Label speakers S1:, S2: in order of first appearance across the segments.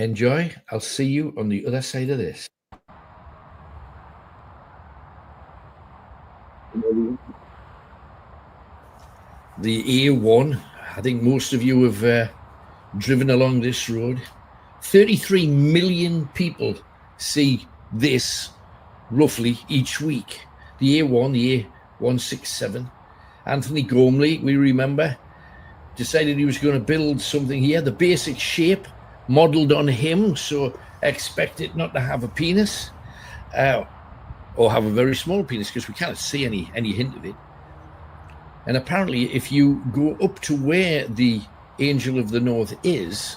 S1: Enjoy. I'll see you on the other side of this. The A1, I think most of you have driven along this road. 33 million people see this roughly each week. The A1, the A167. Anthony Gormley, we remember, decided he was going to build something here. The basic shape modelled on him, so expect it not to have a penis or have a very small penis, because we can't see any hint of it. And apparently, if you go up to where the Angel of the North is,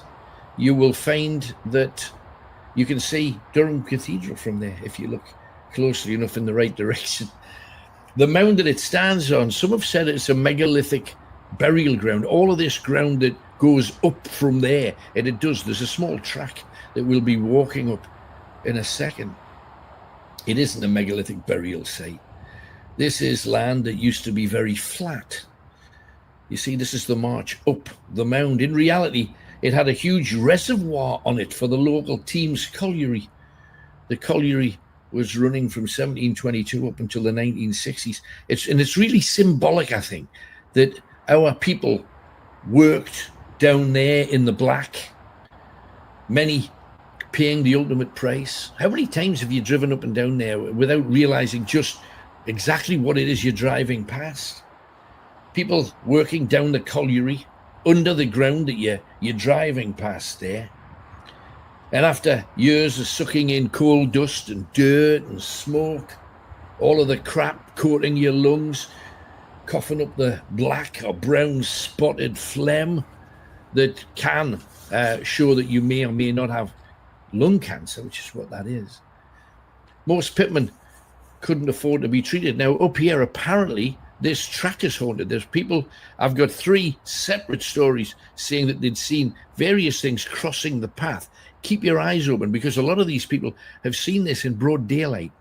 S1: you will find that you can see Durham Cathedral from there, if you look closely enough in the right direction. The mound that it stands on, some have said it's a megalithic burial ground. All of this ground that goes up from there, and it does. There's a small track that we'll be walking up in a second. It isn't a megalithic burial site. This is land that used to be very flat. You see, this is the march up the mound. In reality, it had a huge reservoir on it for the local team's colliery. The colliery was running from 1722 up until the 1960s. It's really symbolic, I think, that our people worked down there in the black, many paying the ultimate price. How many times have you driven up and down there without realizing just exactly what it is you're driving past? People working down the colliery, under the ground that you're driving past there. And after years of sucking in coal dust and dirt and smoke, all of the crap coating your lungs, coughing up the black or brown spotted phlegm that can show that you may or may not have lung cancer, which is what that is. Most pitmen couldn't afford to be treated. Now, up here, apparently, this track is haunted. There's people, I've got 3 separate stories saying that they'd seen various things crossing the path. Keep your eyes open, because a lot of these people have seen this in broad daylight.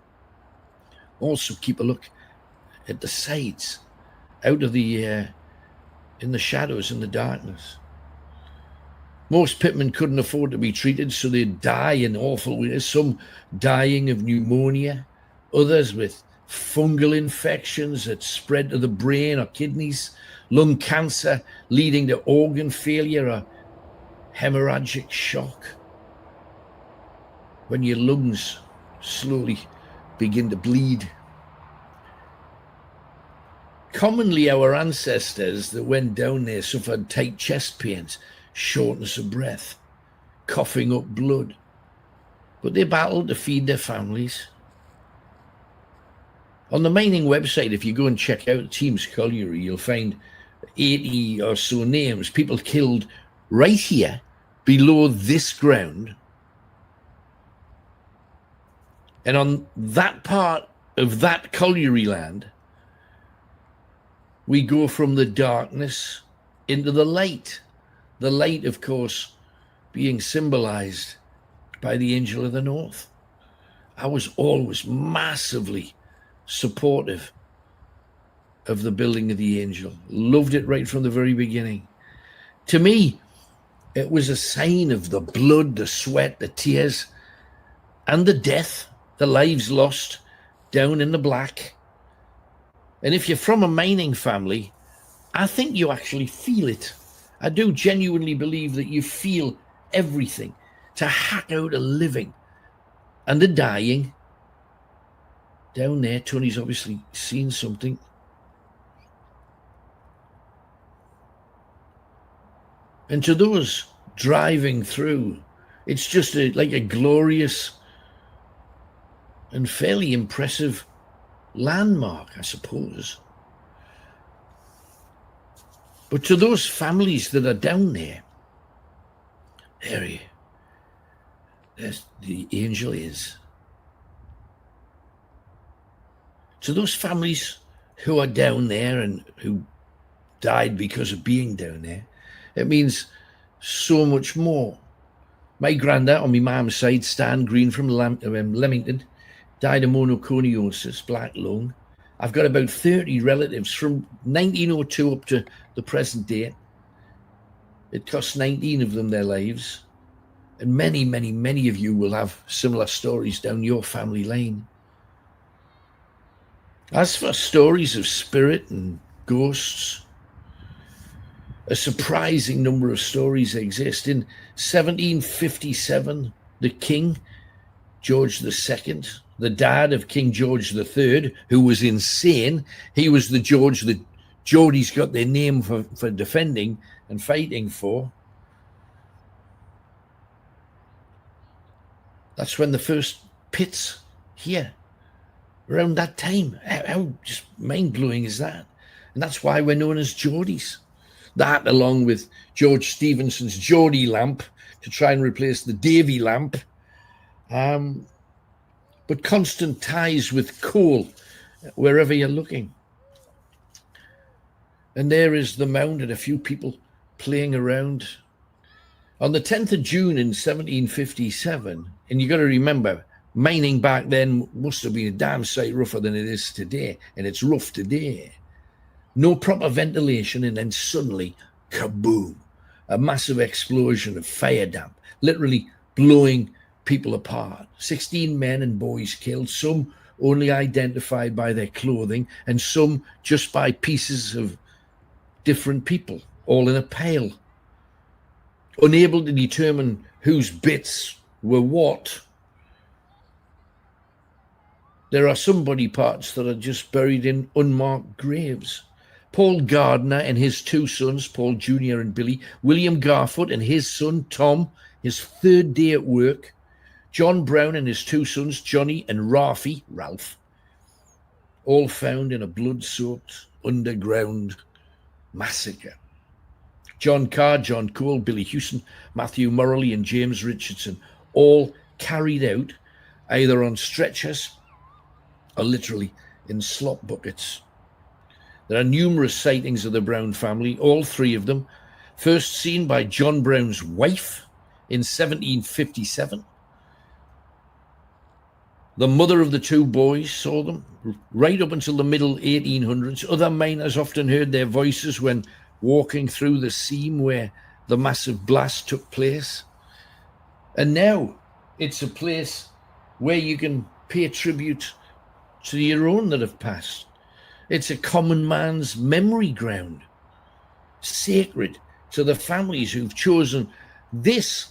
S1: Also, keep a look at the sides, out of the, in the shadows, in the darkness. Most pitmen couldn't afford to be treated, so they'd die in awful ways, some dying of pneumonia, others with fungal infections that spread to the brain or kidneys, lung cancer leading to organ failure or hemorrhagic shock. When your lungs slowly begin to bleed. Commonly, our ancestors that went down there suffered tight chest pains, shortness of breath, coughing up blood. But they battled to feed their families. On the mining website, if you go and check out Team's Colliery, you'll find 80 or so names, people killed right here below this ground. And on that part of that colliery land, we go from the darkness into the light. The light, of course, being symbolized by the Angel of the North. I was always massively supportive of the building of the Angel. Loved it right from the very beginning. To me, it was a sign of the blood, the sweat, the tears, and the death, the lives lost down in the black. And if you're from a mining family, I think you actually feel it. I do genuinely believe that you feel everything. To hack out a living and the dying. Down there, Tony's obviously seen something. And to those driving through, it's just like a glorious and fairly impressive landmark, I suppose. But to those families that are down there, there's the Angel is. To those families who are down there and who died because of being down there, it means so much more. My granddad on my mum's side, Stan Green from Leamington, died of monoconiosis, black lung. I've got about 30 relatives from 1902 up to the present day. It cost 19 of them their lives. And many, many, many of you will have similar stories down your family lane. As for stories of spirit and ghosts, a surprising number of stories exist. In 1757, the King, George II, the dad of King George III, who was insane, he was the George that Geordies got their name for defending and fighting for. That's when the first pits here, around that time. How just mind-blowing is that? And that's why we're known as Geordies. That, along with George Stevenson's Geordie lamp to try and replace the Davy lamp. But constant ties with coal wherever you're looking. And there is the mound and a few people playing around. On the 10th of June in 1757, and you got to remember, mining back then must have been a damn sight rougher than it is today, and it's rough today. No proper ventilation, and then suddenly, kaboom, a massive explosion of fire damp, literally blowing people apart. 16 men and boys killed, some only identified by their clothing, and some just by pieces of different people, all in a pile. Unable to determine whose bits were what. There are some body parts that are just buried in unmarked graves. Paul Gardner and his two sons, Paul Jr. and Billy, William Garfoot and his son, Tom, his third day at work, John Brown and his two sons, Johnny and Ralph, all found in a blood-soaked underground massacre. John Carr, John Cole, Billy Hewson, Matthew Morley and James Richardson, all carried out either on stretchers or literally in slop buckets. There are numerous sightings of the Brown family, all three of them, first seen by John Brown's wife in 1757. The mother of the two boys saw them right up until the middle 1800s. Other miners often heard their voices when walking through the seam where the massive blast took place. And now it's a place where you can pay tribute to your own that have passed. It's a common man's memory ground, sacred to the families who've chosen this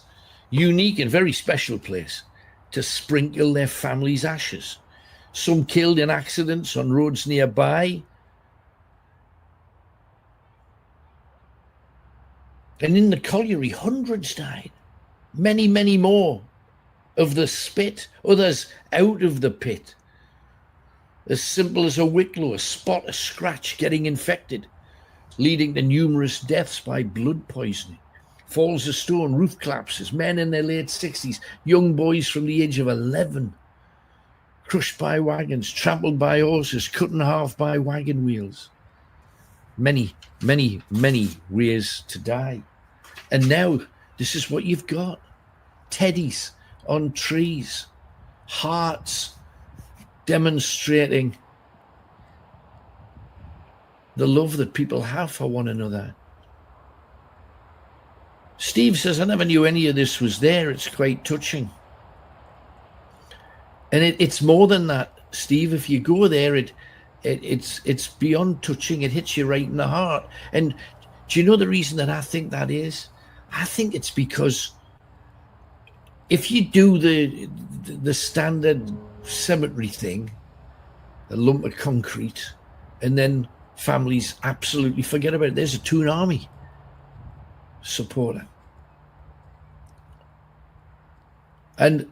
S1: unique and very special place to sprinkle their family's ashes. Some killed in accidents on roads nearby. And in the colliery, hundreds died. Many, many more of the spit, others out of the pit. As simple as a wicklow, a spot, a scratch, getting infected, leading to numerous deaths by blood poisoning. Falls of stone, roof collapses, men in their late 60s, young boys from the age of 11, crushed by wagons, trampled by horses, cut in half by wagon wheels. Many, many, many ways to die. And now this is what you've got. Teddies on trees, hearts demonstrating the love that people have for one another. Steve says, I never knew any of this was there. It's quite touching. And it's more than that, Steve. If you go there, it's beyond touching. It hits you right in the heart. And do you know the reason that I think that is? I think it's because if you do the standard cemetery thing, a lump of concrete, and then families absolutely forget about it, there's a Toon Army supporter. And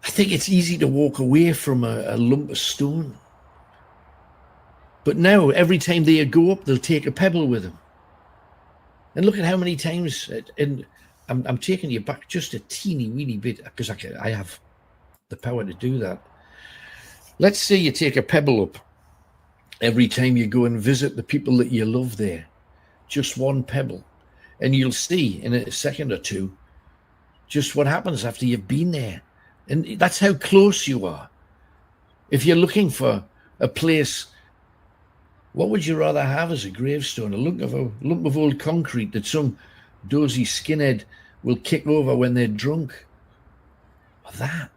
S1: I think it's easy to walk away from a lump of stone. But now, every time they go up, they'll take a pebble with them. And look at how many times, and I'm taking you back just a teeny weeny bit, because I have the power to do that. Let's say you take a pebble up every time you go and visit the people that you love there. Just one pebble. And you'll see in a second or two just what happens after you've been there. And that's how close you are. If you're looking for a place, what would you rather have as a gravestone? A lump of old concrete that some dozy skinhead will kick over when they're drunk. Well, that.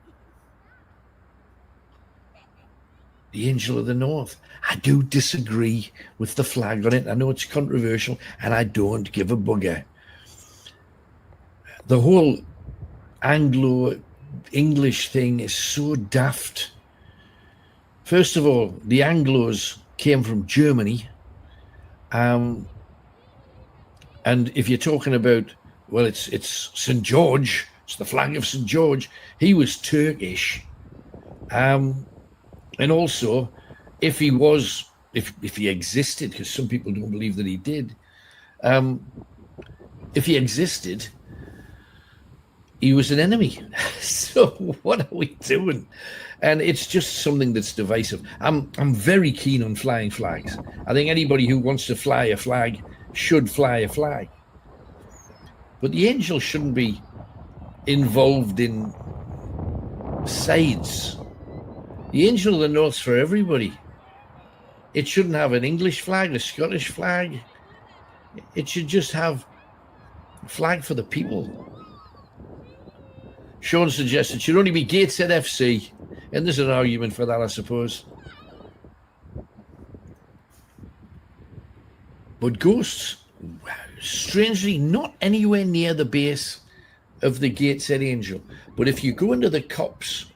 S1: The Angel of the North. I do disagree with the flag on it. I know it's controversial, and I don't give a bugger. The whole Anglo-English thing is so daft. First of all, the Anglos came from Germany. And if you're talking about, well, it's St. George, it's the flag of St. George, he was Turkish. And also, if he existed, because some people don't believe that he did, if he existed, he was an enemy. So what are we doing? And it's just something that's divisive. I'm very keen on flying flags. I think anybody who wants to fly a flag should fly a flag. But the angel shouldn't be involved in sides. The Angel of the North's for everybody. It shouldn't have an English flag, a Scottish flag. It should just have a flag for the people. Sean suggests it should only be Gateshead FC, and there's an argument for that, I suppose. But ghosts, strangely, not anywhere near the base of the Gateshead Angel. But if you go into the copse,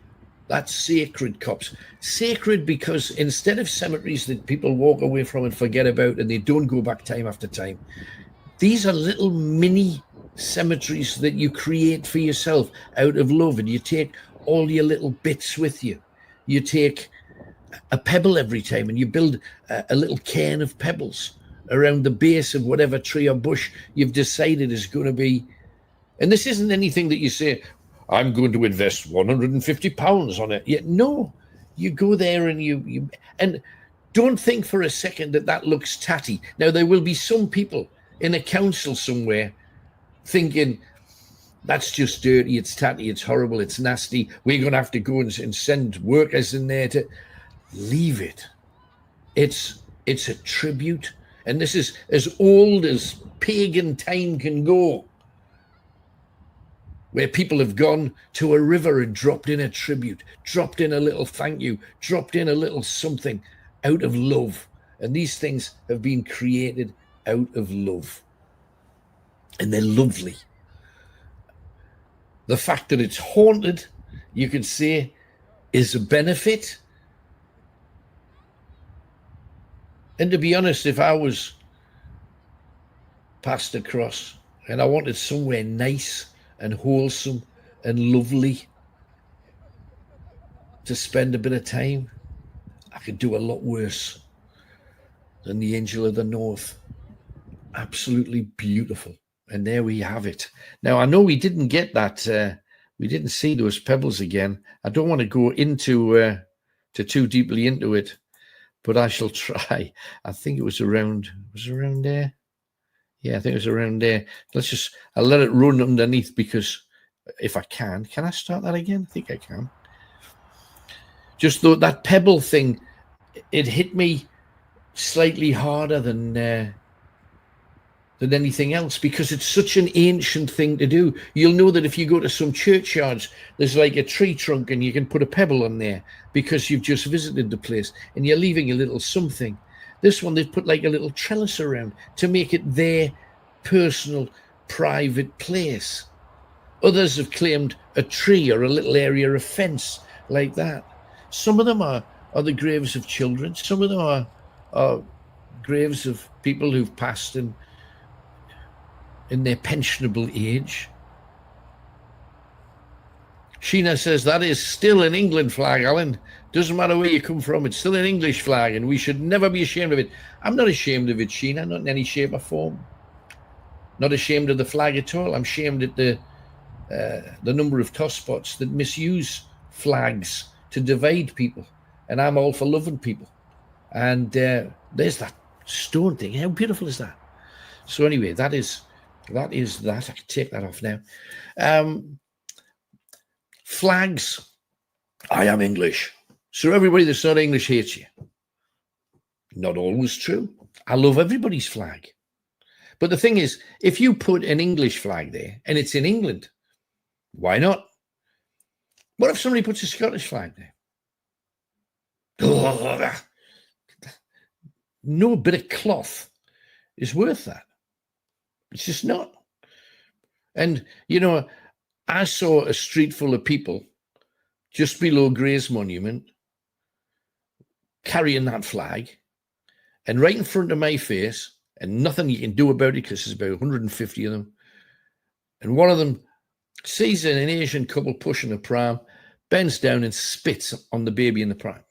S1: that's sacred copse. Sacred because instead of cemeteries that people walk away from and forget about and they don't go back time after time, these are little mini cemeteries that you create for yourself out of love, and you take all your little bits with you. You take a pebble every time and you build a little cairn of pebbles around the base of whatever tree or bush you've decided is going to be. And this isn't anything that you say, I'm going to invest £150 on it. Yeah, no, you go there and you and don't think for a second that looks tatty. Now, there will be some people in a council somewhere thinking, that's just dirty, it's tatty, it's horrible, it's nasty. We're going to have to go and send workers in there to leave it. It's a tribute. And this is as old as pagan time can go, where people have gone to a river and dropped in a tribute, dropped in a little thank you, dropped in a little something out of love. And these things have been created out of love. And they're lovely. The fact that it's haunted, you could say, is a benefit. And to be honest, if I was passed across and I wanted somewhere nice and wholesome and lovely to spend a bit of time, I could do a lot worse than the Angel of the North. Absolutely beautiful. And there we have it. Now, I know we didn't get that. We didn't see those pebbles again. I don't want to go into too deeply into it, but I shall try. I think it was around there. Yeah, I think it was around there. I'll let it run underneath, because if I can I start that again? I think I can. Just though that pebble thing, it hit me slightly harder than anything else, because it's such an ancient thing to do. You'll know that if you go to some churchyards, there's like a tree trunk and you can put a pebble on there because you've just visited the place and you're leaving a little something. This one, they've put like a little trellis around to make it their personal, private place. Others have claimed a tree or a little area of fence like that. Some of them are the graves of children. Some of them are graves of people who've passed in their pensionable age. Sheena says that is still an England flag, Alan. Doesn't matter where you come from, it's still an English flag, and we should never be ashamed of it. I'm not ashamed of it, Sheena, not in any shape or form. Not ashamed of the flag at all. I'm ashamed at the number of tosspots that misuse flags to divide people, and I'm all for loving people. And there's that stone thing. How beautiful is that? So anyway, that is that. I can take that off now. Flags. I am English. So everybody that's not English hates you. Not always true. I love everybody's flag. But the thing is, if you put an English flag there and it's in England, why not? What if somebody puts a Scottish flag there? Oh, no bit of cloth is worth that. It's just not. And, you know, I saw a street full of people just below Gray's Monument carrying that flag, and right in front of my face, and nothing you can do about it because there's about 150 of them. And one of them sees an Asian couple pushing a pram, bends down and spits on the baby in the pram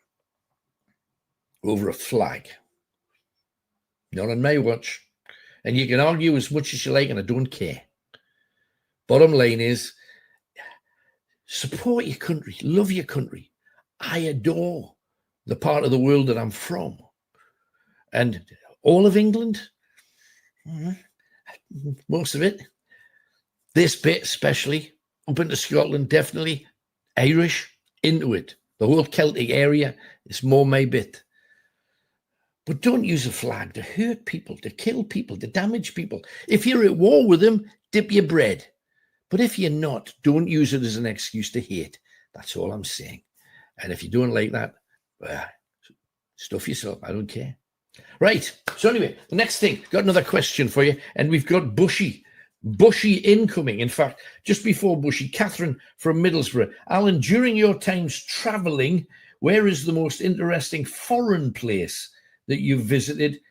S1: over a flag. Not on my watch. And you can argue as much as you like, and I don't care. Bottom line is, support your country, love your country. I adore the part of the world that I'm from. And all of England, most of it, this bit especially, up into Scotland, definitely, Irish, into it. The whole Celtic area is more my bit. But don't use a flag to hurt people, to kill people, to damage people. If you're at war with them, dip your bread. But if you're not, don't use it as an excuse to hate. That's all I'm saying. And if you don't like that, stuff yourself. I don't care. Right. So anyway, the next thing, got another question for you. And we've got Bushy. Bushy incoming. In fact, just before Bushy, Catherine from Middlesbrough. Alan, during your times traveling, where is the most interesting foreign place that you've visited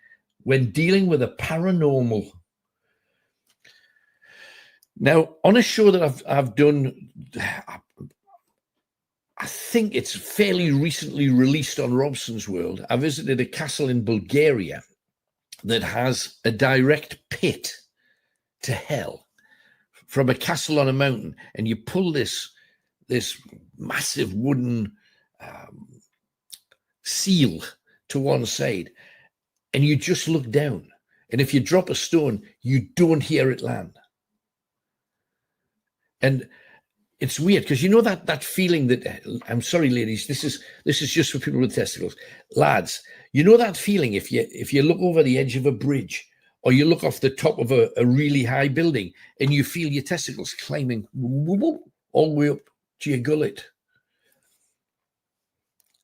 S1: when dealing with a paranormal? Now, on a show that I've done, I think it's fairly recently released on Robson's World, I visited a castle in Bulgaria that has a direct pit to hell from a castle on a mountain, and you pull this massive wooden seal to one side, and you just look down, and if you drop a stone, you don't hear it land. And it's weird because you know that feeling that, I'm sorry, ladies, this is just for people with testicles. Lads, you know that feeling if you look over the edge of a bridge, or you look off the top of a really high building and you feel your testicles climbing all the way up to your gullet.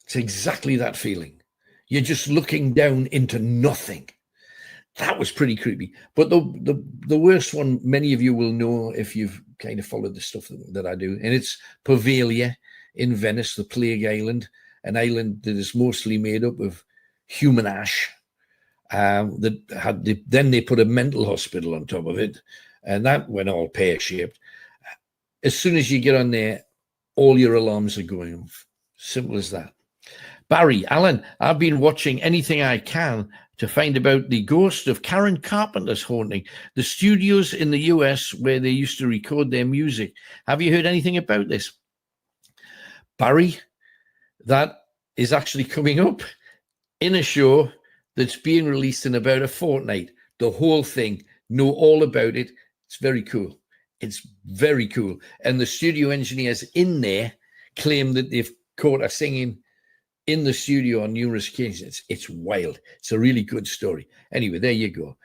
S1: It's exactly that feeling. You're just looking down into nothing. That was pretty creepy. But the worst one, many of you will know if you've kind of followed the stuff that I do, and it's Poveglia in Venice, the Plague Island, an island that is mostly made up of human ash. Then they put a mental hospital on top of it, and that went all pear-shaped. As soon as you get on there, all your alarms are going off. Simple as that. Barry, Alan, I've been watching anything I can to find about the ghost of Karen Carpenter's haunting the studios in the US where they used to record their music. Have you heard anything about this? Barry, that is actually coming up in a show that's being released in about a fortnight. The whole thing, know all about it. It's very cool. It's very cool. And the studio engineers in there claim that they've caught her singing in the studio on numerous occasions. It's wild. It's a really good story. Anyway, there you go.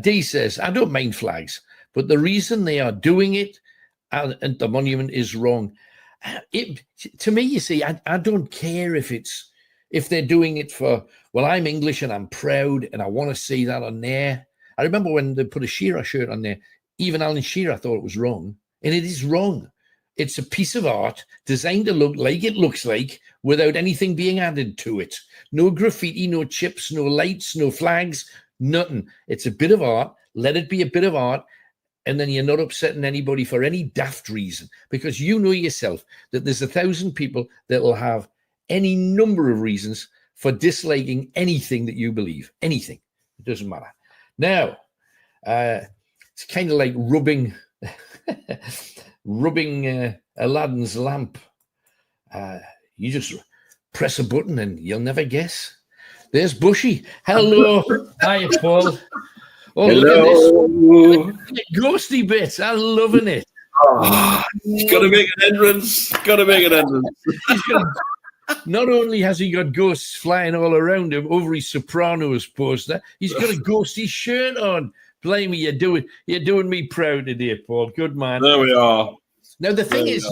S1: Dee says, I don't mind flags, but the reason they are doing it at the monument is wrong. To me, you see, I don't care if they're doing it for, well, I'm English and I'm proud and I want to see that on there. I remember when they put a Shearer shirt on there, even Alan Shearer thought it was wrong, and it is wrong. It's a piece of art designed to look like it looks like without anything being added to it. No graffiti, no chips, no lights, no flags, nothing. It's a bit of art. Let it be a bit of art. And then you're not upsetting anybody for any daft reason, because you know yourself that there's 1,000 people that will have any number of reasons for disliking anything that you believe. Anything. It doesn't matter. Now, it's kind of like rubbing Aladdin's lamp. You just press a button and you'll never guess. There's Bushy. Hello. Hi, Paul. Oh, hello. Look at this. Ghosty bits. I'm loving it.
S2: Oh, he's got to make an entrance.
S1: Not only has he got ghosts flying all around him over his Sopranos poster, he's got a ghosty shirt on. Blimey, you're doing me proud today, Paul. Good man.
S2: There we are.
S1: Now, the thing is,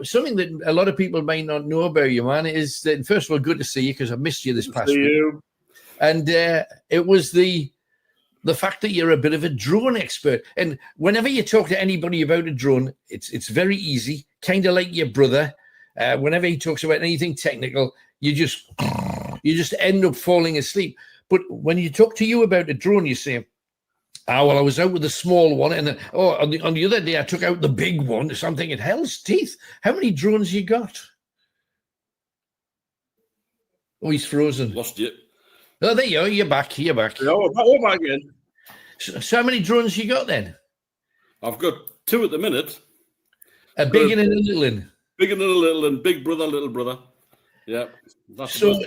S1: something that a lot of people might not know about you, man, is that, first of all, good to see you because I missed you this past week.
S2: You.
S1: And it was the fact that you're a bit of a drone expert. And whenever you talk to anybody about a drone, it's very easy, kind of like your brother. Whenever he talks about anything technical, you just end up falling asleep. But when you talk to you about a drone, you say, well, I was out with the small one, and on the other day I took out the big one. So I'm thinking, hell's teeth, how many drones you got? Oh, he's frozen.
S2: Lost you.
S1: Oh, there you are. You're back.
S2: Yeah, we're back again.
S1: So how many drones you got then?
S2: I've got 2 at the minute.
S1: A big and a little one.
S2: Big and a little, and big brother, little brother. Yeah, that's
S1: so
S2: as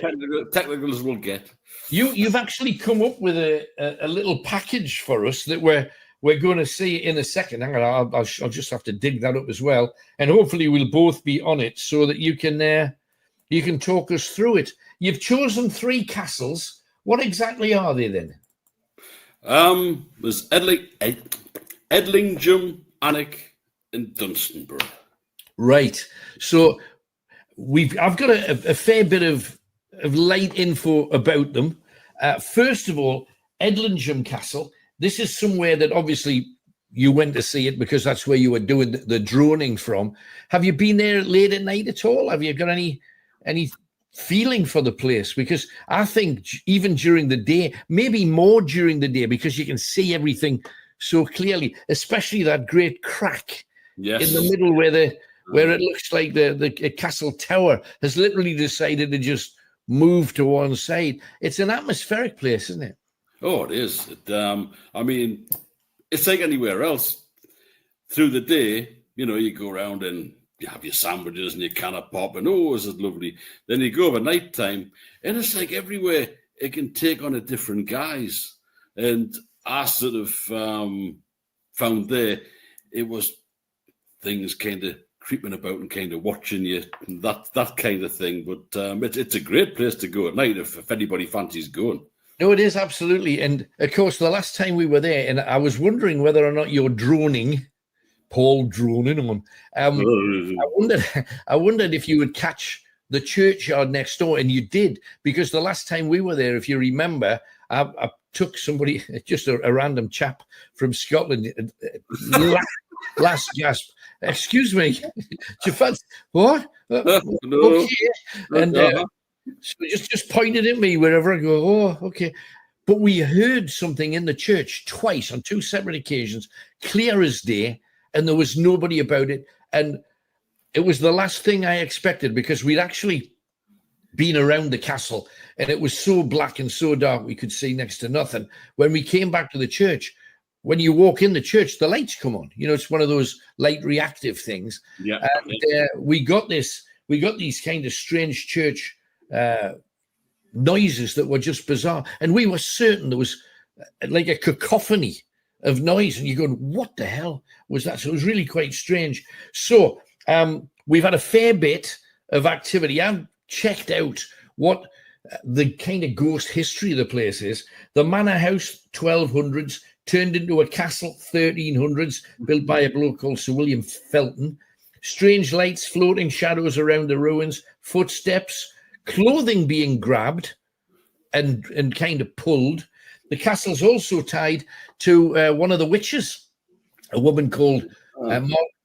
S2: technical as we'll get.
S1: You've actually come up with a little package for us that we're going to see in a second. Hang on, I'll just have to dig that up as well, and hopefully we'll both be on it so that you can talk us through it. You've chosen 3 castles. What exactly are they then?
S2: There's Edlingham, Alnwick, and Dunstan.
S1: Right. So I've got a fair bit of light info about them. First of all, Edlingham Castle. This is somewhere that obviously you went to see it because that's where you were doing the droning from. Have you been there late at night at all? Have you got any feeling for the place? Because I think even during the day, maybe more during the day, because you can see everything so clearly, especially that great crack in the middle where it looks like the castle tower has literally decided to just move to one side. It's an atmospheric place, isn't it?
S2: Oh, it is. I mean, it's like anywhere else. Through the day, you go around and you have your sandwiches and your can of pop, and this is lovely. Then you go over night time, and it's like everywhere it can take on a different guise. And I sort of found there it was things kind of creeping about and kind of watching you, that kind of thing. But it's a great place to go at night if anybody fancies going.
S1: No, it is absolutely. And of course, the last time we were there, and I was wondering whether or not you're droning, Paul droning on. I wondered if you would catch the churchyard next door, and you did, because the last time we were there, if you remember, I took somebody, just a random chap from Scotland, last gasp. Excuse me, what?
S2: No.
S1: Okay. And so just pointed at me wherever I go. Oh, okay. But we heard something in the church twice on 2 separate occasions, clear as day, and there was nobody about it. And it was the last thing I expected, because we'd actually been around the castle and it was so black and so dark we could see next to nothing. When we came back to the church, when you walk in the church, the lights come on. It's one of those light reactive things.
S2: Yeah.
S1: And we got these kind of strange church noises that were just bizarre. And we were certain there was like a cacophony of noise. And you're going, what the hell was that? So it was really quite strange. So we've had a fair bit of activity. I've checked out what the kind of ghost history of the place is. The manor house, 1200s, turned into a castle, 1300s, built by a bloke called Sir William Felton. Strange lights, floating shadows around the ruins, footsteps, clothing being grabbed and kind of pulled. The castle's also tied to one of the witches, a woman called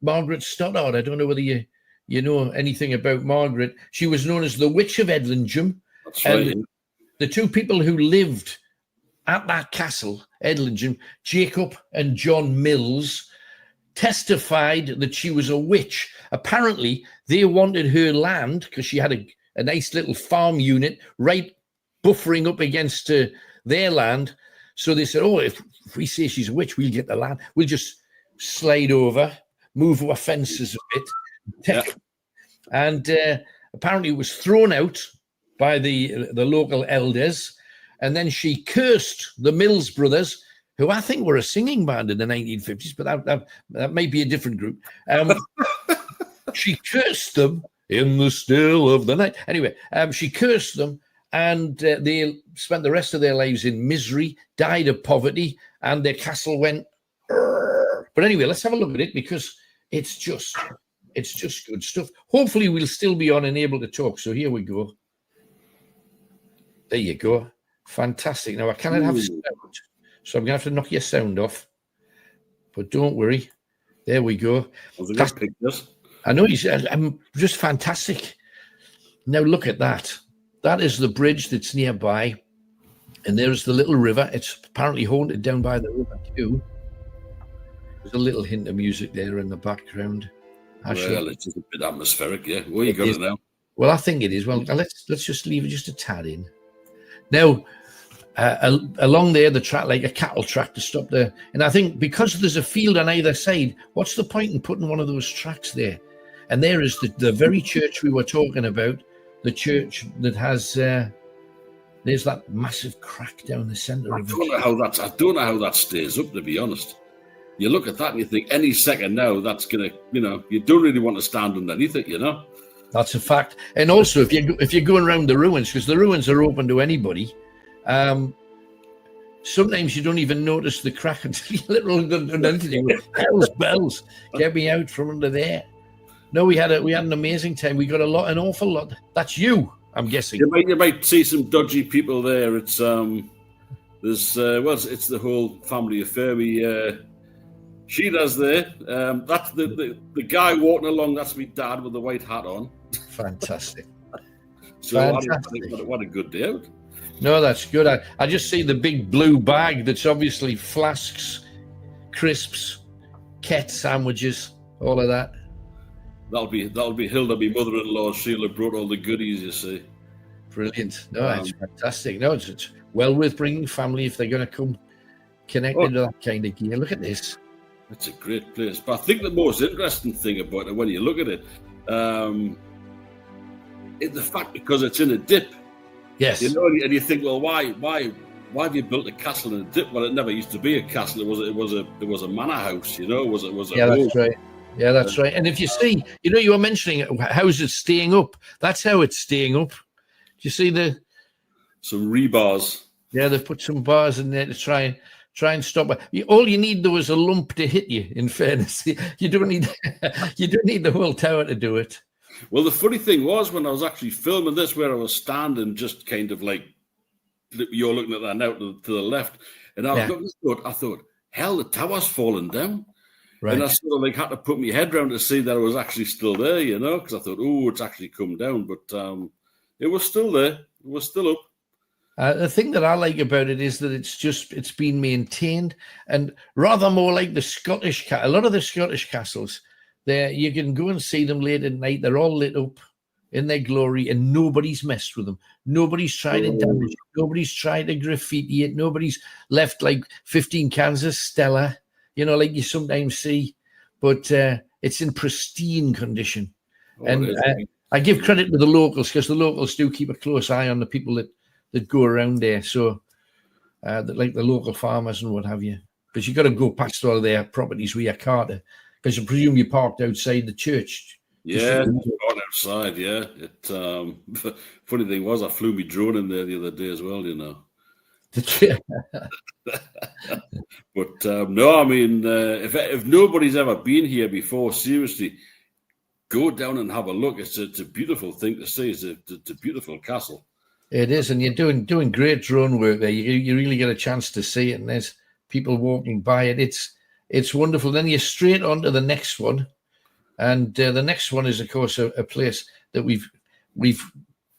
S1: Margaret Stoddard. I don't know whether you know anything about Margaret. She was known as the Witch of Edlingham.
S2: That's right.
S1: And the 2 people who lived at that castle, Edlingham, Jacob and John Mills, testified that she was a witch. Apparently, they wanted her land because she had a nice little farm unit right buffering up against their land. So they said, if we say she's a witch, we'll get the land. We'll just slide over, move our fences a bit. Yeah. And apparently it was thrown out by the local elders. And then she cursed the Mills brothers, who I think were a singing band in the 1950s, but that may be a different group. She cursed them in the still of the night. Anyway, she cursed them, and they spent the rest of their lives in misery, died of poverty, and their castle went. Arr. But anyway, let's have a look at it because it's just good stuff. Hopefully, we'll still be on and able to talk. So here we go. There you go. Fantastic. Now I cannot have sound, so I'm going to have to knock your sound off. But don't worry. There we go. I know I'm just fantastic. Now look at that. That is the bridge that's nearby. And there's the little river. It's apparently haunted down by the river too. There's a little hint of music there in the background.
S2: Well, it's just a bit atmospheric, yeah. Well, you got it now.
S1: Well, I think it is. Well, let's just leave it just a tad in. Now, along there, the track, like a cattle track to stop there. And I think because there's a field on either side, what's the point in putting one of those tracks there? And there is the very church we were talking about, the church that has, there's that massive crack down the centre of it.
S2: I don't know how that stays up, to be honest. You look at that and you think any second now, that's going to, you don't really want to stand underneath it,
S1: That's a fact. And also, if you're going around the ruins, because the ruins are open to anybody, sometimes you don't even notice the crack until you literally done anything. Hell's bells, get me out from under there. No, we had an amazing time. We got an awful lot. That's you, I'm guessing.
S2: You might see some dodgy people there. It's it's the whole family affair. She does there. That's the guy walking along. That's me dad with the white hat on.
S1: Fantastic.
S2: So fantastic. What a good day out.
S1: No, that's good. I just see the big blue bag that's obviously flasks, crisps, ket sandwiches, all of that.
S2: That'll be Hilda, my mother-in-law. She'll have brought all the goodies, you see.
S1: Brilliant. No, it's fantastic. No, it's well worth bringing family if they're going to come connected to that kind of gear. Look at this.
S2: It's a great place. But I think the most interesting thing about it, when you look at it, is the fact because it's in a dip.
S1: Yes.
S2: And you think, well, why have you built a castle in a dip? Well, it never used to be a castle. It was a manor house. It was a
S1: that's right. Yeah, that's right. And if you see, you were mentioning how's it staying up. That's how it's staying up. Do you see
S2: some rebars?
S1: Yeah, they've put some bars in there to try and stop it. All you need though is a lump to hit you. In fairness, you don't need the whole tower to do it.
S2: Well, the funny thing was when I was actually filming this, where I was standing, just kind of like you're looking at that now to the left, and I thought, hell, the tower's fallen down. Right. And I sort of like had to put my head around to see that it was actually still there, because I thought, it's actually come down, but it was still there. It was still up.
S1: The thing that I like about it is that it's been maintained, and rather more like the Scottish a lot of the Scottish castles, there you can go and see them late at night. They're all lit up in their glory, and nobody's messed with them. Nobody's tried to damage it. Nobody's tried to graffiti it. Nobody's left like 15 cans of Stella, like you sometimes see. But it's in pristine condition. I give credit to the locals because the locals do keep a close eye on the people that go around there. So, like the local farmers and what have you. But you got to go past all their properties with your car, because I presume you parked outside the church.
S2: Yeah, outside. Yeah. Funny thing was, I flew me drone in there the other day as well. But no, I mean, if nobody's ever been here before, seriously, go down and have a look. It's a beautiful thing to see. It's a beautiful castle.
S1: It is, and you're doing great drone work there. You really get a chance to see it, and there's people walking by it. It's wonderful. Then you're straight on to the next one, and the next one is, of course, a place that we've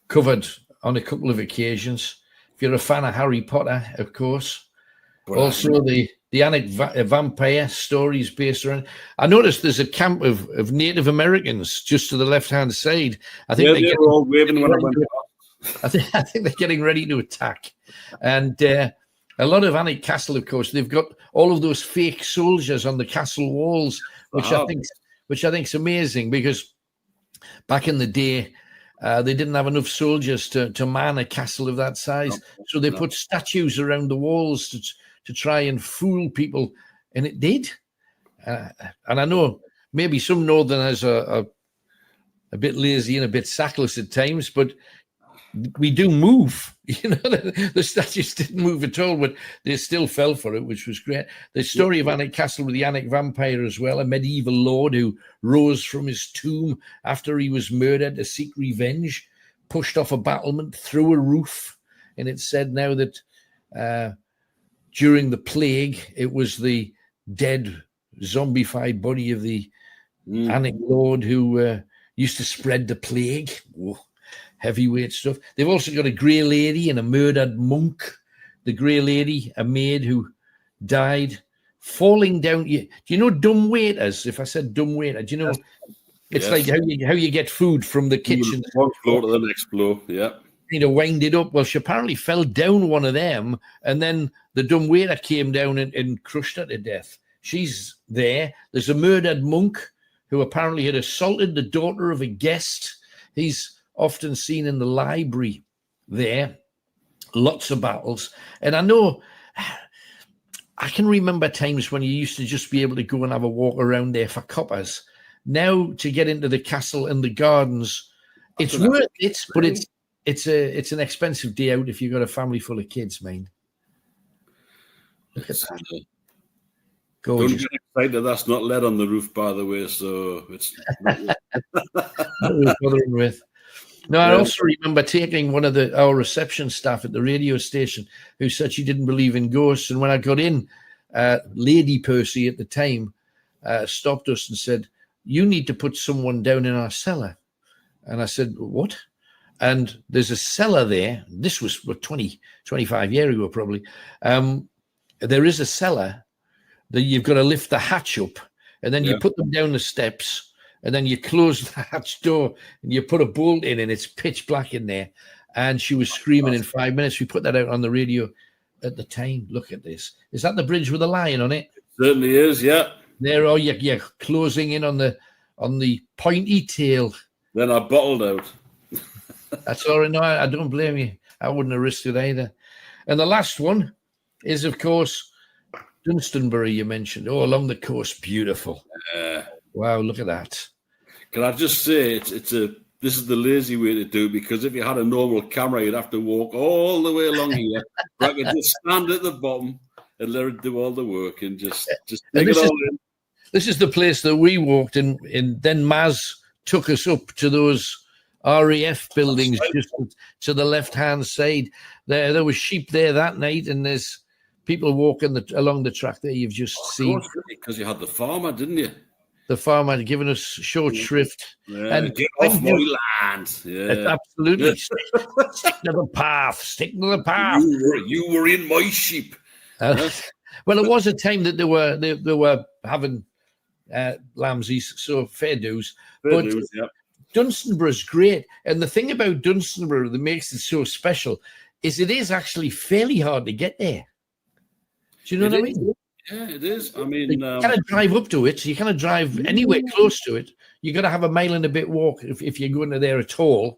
S1: covered on a couple of occasions. If you're a fan of Harry Potter, of course, also the Alnwick vampire stories based around. I noticed there's a camp of Native Americans just to the left-hand side. I think
S2: they were all waving when I went.
S1: I think they're getting ready to attack, and a lot of Alnwick Castle, of course, they've got all of those fake soldiers on the castle walls, which I think's amazing, because back in the day, they didn't have enough soldiers to man a castle of that size, so they put statues around the walls to try and fool people, and it did. And I know maybe some Northerners are a bit lazy and a bit sackless at times, but we do move. The statues didn't move at all, but they still fell for it, which was great. The story of Alnwick Castle with the Alnwick vampire as well, a medieval lord who rose from his tomb after he was murdered to seek revenge, pushed off a battlement through a roof. And it's said now that during the plague, it was the dead, zombified body of the Alnwick lord who used to spread the plague. Whoa. Heavyweight stuff. They've also got a grey lady and a murdered monk. The grey lady, a maid who died falling down. Do you know dumb waiters? If I said dumb waiter, do you know? It's like how you get food from the kitchen.
S2: One floor to the next floor, yeah.
S1: Wind it up. Well, she apparently fell down one of them, and then the dumb waiter came down and crushed her to death. She's there. There's a murdered monk who apparently had assaulted the daughter of a guest. He's often seen in the library there. Lots of battles. And I know, I can remember times when you used to just be able to go and have a walk around there for coppers. Now to get into the castle and the gardens, it's worth it, but it's an expensive day out if you've got a family full of kids, man. Look at that. Gorgeous.
S2: Don't get excited, that's not lead on the roof, by the way, so it's
S1: not worth bothering with. No, I also remember taking one of our reception staff at the radio station who said she didn't believe in ghosts. And when I got in, Lady Percy at the time stopped us and said, "You need to put someone down in our cellar." And I said, "What?" And there's a cellar there. This was 25 years ago, probably. There is a cellar that you've got to lift the hatch up, and then you put them down the steps. And then you close the hatch door and you put a bolt in and it's pitch black in there. And she was screaming in 5 minutes. We put that out on the radio at the time. Look at this. Is that the bridge with a lion on it?
S2: It certainly is, yeah.
S1: There are you're closing in on the pointy tail.
S2: Then I bottled out.
S1: That's all right. No, I don't blame you. I wouldn't have risked it either. And the last one is, of course, Dunstanbury you mentioned. Oh, along the coast. Beautiful. Wow, look at that.
S2: Can I just say, this is the lazy way to do it, because if you had a normal camera, you'd have to walk all the way along here. But I could just stand at the bottom and let it do all the work and just take it all in.
S1: This is the place that we walked in, and then Maz took us up to those RAF buildings just to the left-hand side. There was sheep there that night, and there's people walking along the track there you've just seen.
S2: Because you had the farmer, didn't you?
S1: The farmer had given us short shrift.
S2: Yeah, and get off my land. Yeah.
S1: Absolutely. Stick to the path. Stick to the path.
S2: You were in my sheep.
S1: Well, it was a time that they were having lambsies, so fair dues. But Dunstanbury's great. And the thing about Dunstanbury that makes it so special is it is actually fairly hard to get there. Do you know what I mean?
S2: Yeah, it is. I mean, you
S1: kind of drive up to it. You kind of drive anywhere close to it. You got to have a mile and a bit walk if you're going to there at all.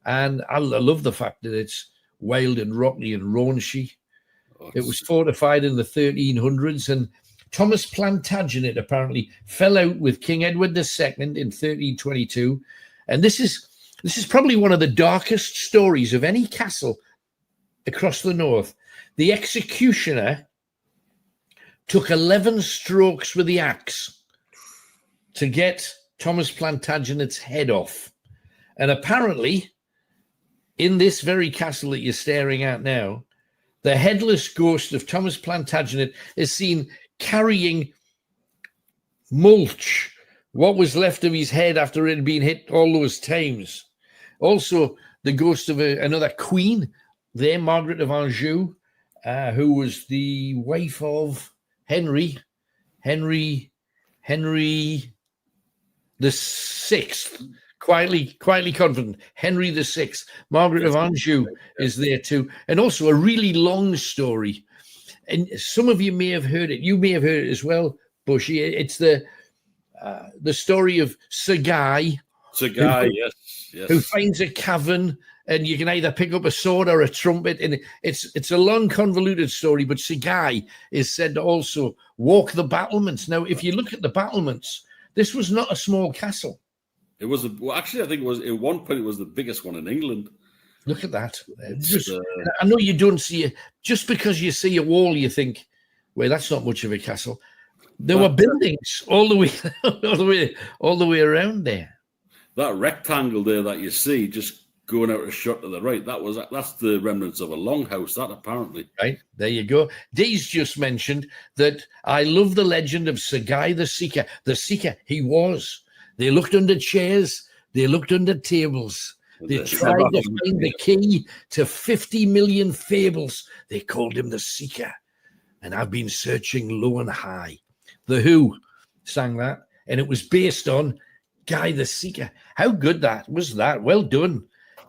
S1: And I love the fact that it's wild and rocky and raunchy. It was fortified in the 1300s, and Thomas Plantagenet apparently fell out with King Edward II in 1322. And this is probably one of the darkest stories of any castle across the north. The executioner took 11 strokes with the axe to get Thomas Plantagenet's head off. And apparently, in this very castle that you're staring at now, the headless ghost of Thomas Plantagenet is seen carrying mulch, what was left of his head after it had been hit all those times. Also, the ghost of another queen there, Margaret of Anjou, who was the wife of Henry the Sixth, quietly confident. Henry the Sixth. Margaret of Anjou is there too, and also a really long story. And some of you may have heard it. You may have heard it as well, Bushy. It's the story of Sir Guy.
S2: Sir Guy, yes.
S1: Who finds a cavern, and you can either pick up a sword or a trumpet, and it's a long, convoluted story. But Sir Guy is said to also walk the battlements. Now, if you look at the battlements, this was not a small castle.
S2: It was actually, I think it was at one point it was the biggest one in England.
S1: Look at that.
S2: It's,
S1: I know you don't see it. Just because you see a wall, you think, well, that's not much of a castle. There were buildings all the way, all the way around there.
S2: That rectangle there that you see, just going out a shot to the right, that's the remnants of a longhouse. That apparently.
S1: Right, there you go. Dee's just mentioned that I love the legend of Sir Guy the Seeker. The Seeker, he was. They looked under chairs. They looked under tables. They tried to find the key to 50 million fables. They called him the Seeker. And I've been searching low and high. The Who sang that. And it was based on Guy the Seeker. How good that was that. Well done,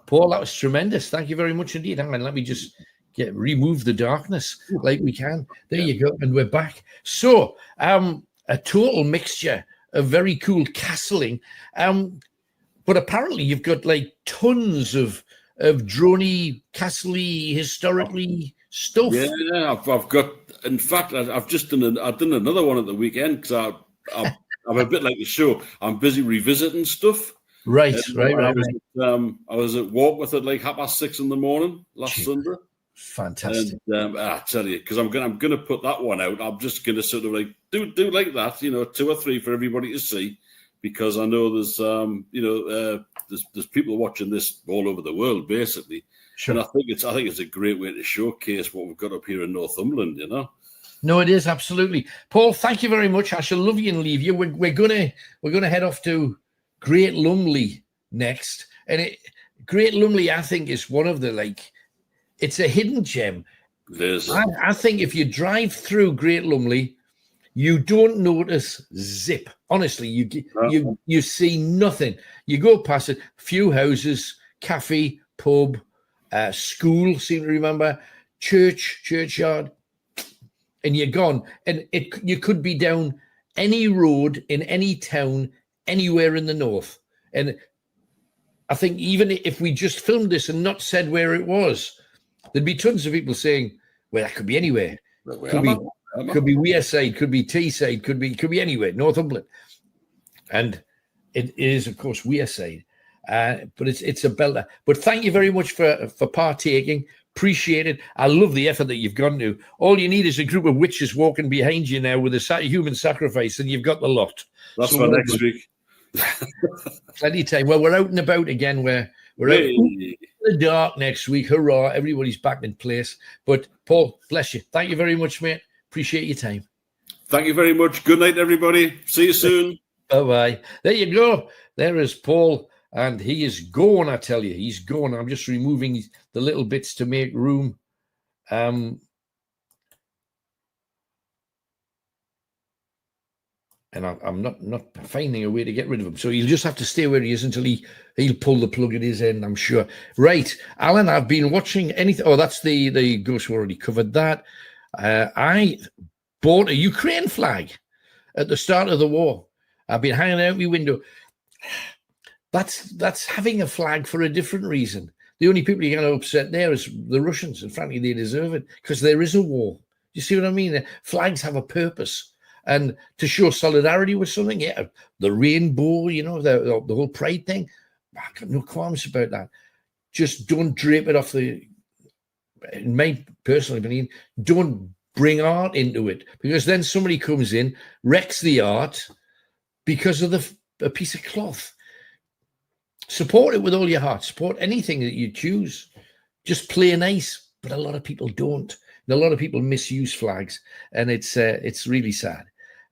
S1: Paul. That was tremendous. Thank you very much indeed. Hang on, let me just remove the darkness like we can. There you go. And we're back. So a total mixture of very cool castling. But apparently you've got like tons of droney, castle-y, historically stuff.
S2: Yeah, I've got. In fact, I've just done another one at the weekend because I'm a bit like the show. I'm busy revisiting stuff.
S1: Right.
S2: I was at Warkworth at like 6:30 in the morning last Sunday.
S1: Fantastic.
S2: And I tell you, because I'm gonna put that one out. I'm just gonna sort of like do like that, 2 or 3 for everybody to see, because I know there's there's people watching this all over the world basically. Sure. And I think it's a great way to showcase what we've got up here in Northumberland,
S1: No, it is, absolutely. Paul, thank you very much. I shall love you and leave you. We're gonna head off to Great Lumley next. And Great Lumley, I think, is one of the it's a hidden gem.
S2: It is.
S1: I think if you drive through Great Lumley, you don't notice zip. Honestly, you see nothing. You go past it, few houses, cafe, pub, school, seem to remember, churchyard, and you're gone. And you could be down any road in any town, anywhere in the north. And I think even if we just filmed this and not said where it was, there'd be tons of people saying, well, that could be anywhere. Could be Wearside, could be Teesside, could be anywhere, Northumberland. And it is, of course, Wearside. But it's a belter. But thank you very much for partaking. Appreciate it. I love the effort that you've gone to. All you need is a group of witches walking behind you now with a human sacrifice, and you've got the lot.
S2: That's for next week.
S1: Plenty of time. Well, we're out and about again. We're out in the dark next week. Hurrah. Everybody's back in place. But Paul, bless you. Thank you very much, mate. Appreciate your time.
S2: Thank you very much. Good night, everybody. See you soon.
S1: Bye-bye. There you go. There is Paul. And he is gone, I tell you. He's gone. I'm just removing the little bits to make room. And I'm not finding a way to get rid of him. So you'll just have to stay where he is until he'll pull the plug at his end, I'm sure. Right. Alan, I've been watching anything. Oh, that's the ghost. We already covered that. I bought a Ukraine flag at the start of the war. I've been hanging out my window. That's having a flag for a different reason. The only people you're going to upset there is the Russians, and frankly, they deserve it because there is a war. You see what I mean? Flags have a purpose, and to show solidarity with something, yeah, the rainbow, the whole pride thing. I've got no qualms about that. Just don't drape it off in my personal opinion, don't bring art into it, because then somebody comes in, wrecks the art because of a piece of cloth. Support it with all your heart. Support anything that you choose. Just play nice. But a lot of people don't. And a lot of people misuse flags. And it's really sad.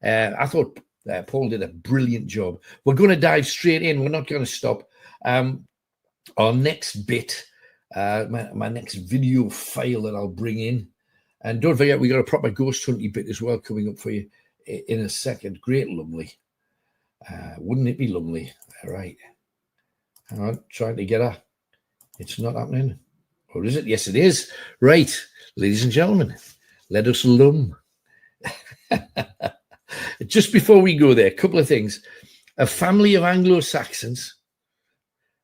S1: I thought Paul did a brilliant job. We're going to dive straight in. We're not going to stop. Our next bit, my next video file that I'll bring in. And don't forget, we got a proper ghost hunting bit as well coming up for you in a second. Great Lumley. Wouldn't it be lovely? All right. Hang on, trying to get her. It's not happening. Or is it? Yes, it is. Right, ladies and gentlemen, let us lum. Just before we go there, a couple of things. A family of Anglo-Saxons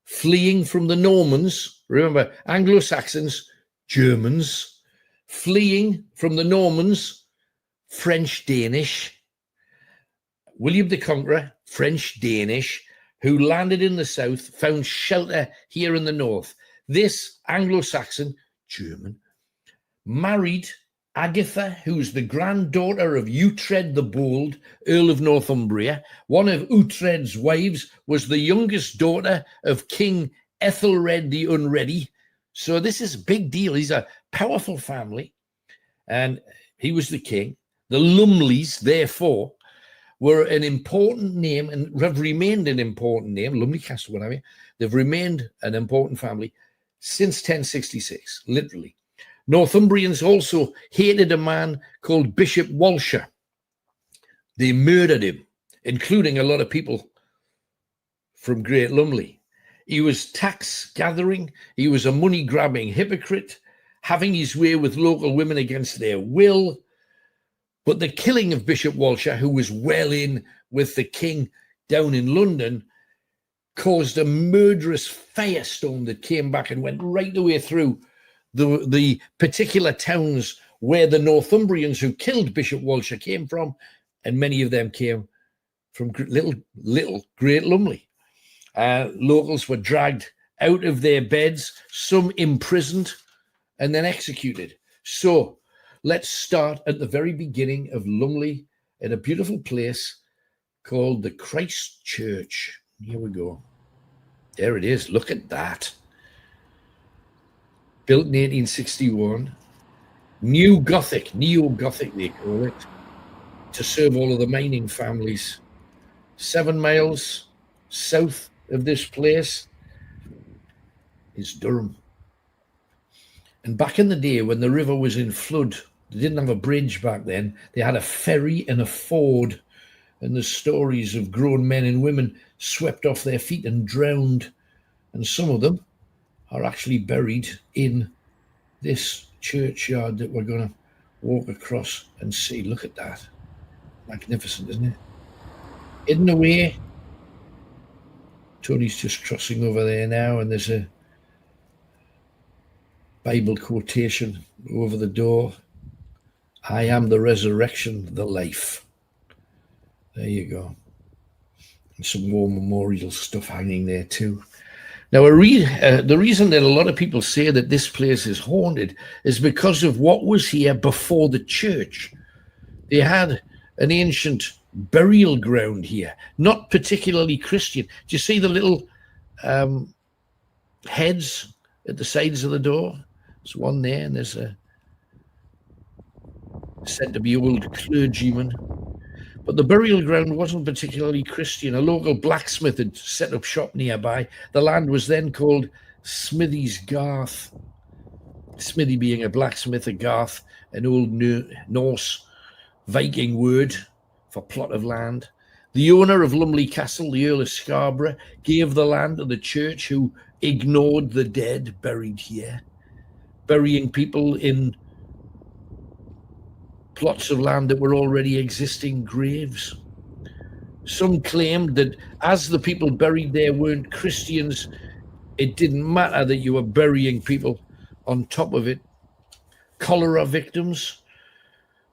S1: fleeing from the Normans. Remember, Anglo-Saxons, Germans, fleeing from the Normans, French-Danish. William the Conqueror, French-Danish, who landed in the south, found shelter here in the north. This Anglo-Saxon, German, married Agatha, who's the granddaughter of Uhtred the Bold, Earl of Northumbria. One of Uhtred's wives was the youngest daughter of King Ethelred the Unready. So this is a big deal. He's a powerful family, and he was the king. The Lumleys, therefore, were an important name and have remained an important name, Lumley Castle, whatever. They've remained an important family since 1066, literally. Northumbrians also hated a man called Bishop Walsher. They murdered him, including a lot of people from Great Lumley. He was tax gathering. He was a money grabbing hypocrite, having his way with local women against their will. But the killing of Bishop Walsher, who was well in with the king down in London, caused a murderous firestorm that came back and went right the way through the particular towns where the Northumbrians who killed Bishop Walsher came from, and many of them came from little Great Lumley. Locals were dragged out of their beds, some imprisoned, and then executed. So let's start at the very beginning of Lumley in a beautiful place called the Christ Church. Here we go. There it is. Look at that. Built in 1861. Neo-Gothic they call it, to serve all of the mining families. 7 miles south of this place is Durham. And back in the day when the river was in flood, they didn't have a bridge back then. They had a ferry and a ford. And the stories of grown men and women swept off their feet and drowned. And some of them are actually buried in this churchyard that we're going to walk across and see. Look at that. Magnificent, isn't it? Hidden away. Tony's just crossing over there now, and there's a Bible quotation over the door. I am the resurrection, the life. There you go. And some war memorial stuff hanging there too. Now, the reason that a lot of people say that this place is haunted is because of what was here before the church. They had an ancient burial ground here, not particularly Christian. Do you see the little heads at the sides of the door? There's one there, and there's a said to be old clergyman. But the burial ground wasn't particularly Christian. A local blacksmith had set up shop nearby. The land was then called Smithy's Garth. Smithy being a blacksmith, a garth, an old Norse Viking word for plot of land. The owner of Lumley Castle, the Earl of Scarborough, gave the land to the church, who ignored the dead buried here, burying people in plots of land that were already existing graves. Some claimed that as the people buried there weren't Christians, it didn't matter that you were burying people on top of it. Cholera victims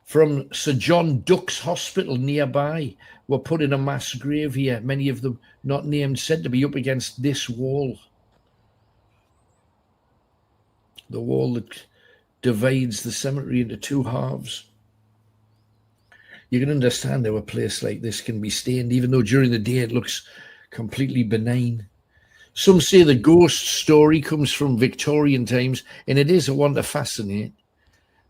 S1: from Sir John Duck's Hospital nearby were put in a mass grave here, many of them not named, said to be up against this wall. The wall that divides the cemetery into 2 halves. You can understand how a place like this can be stained, even though during the day it looks completely benign. Some say the ghost story comes from Victorian times, and it is a one to fascinate.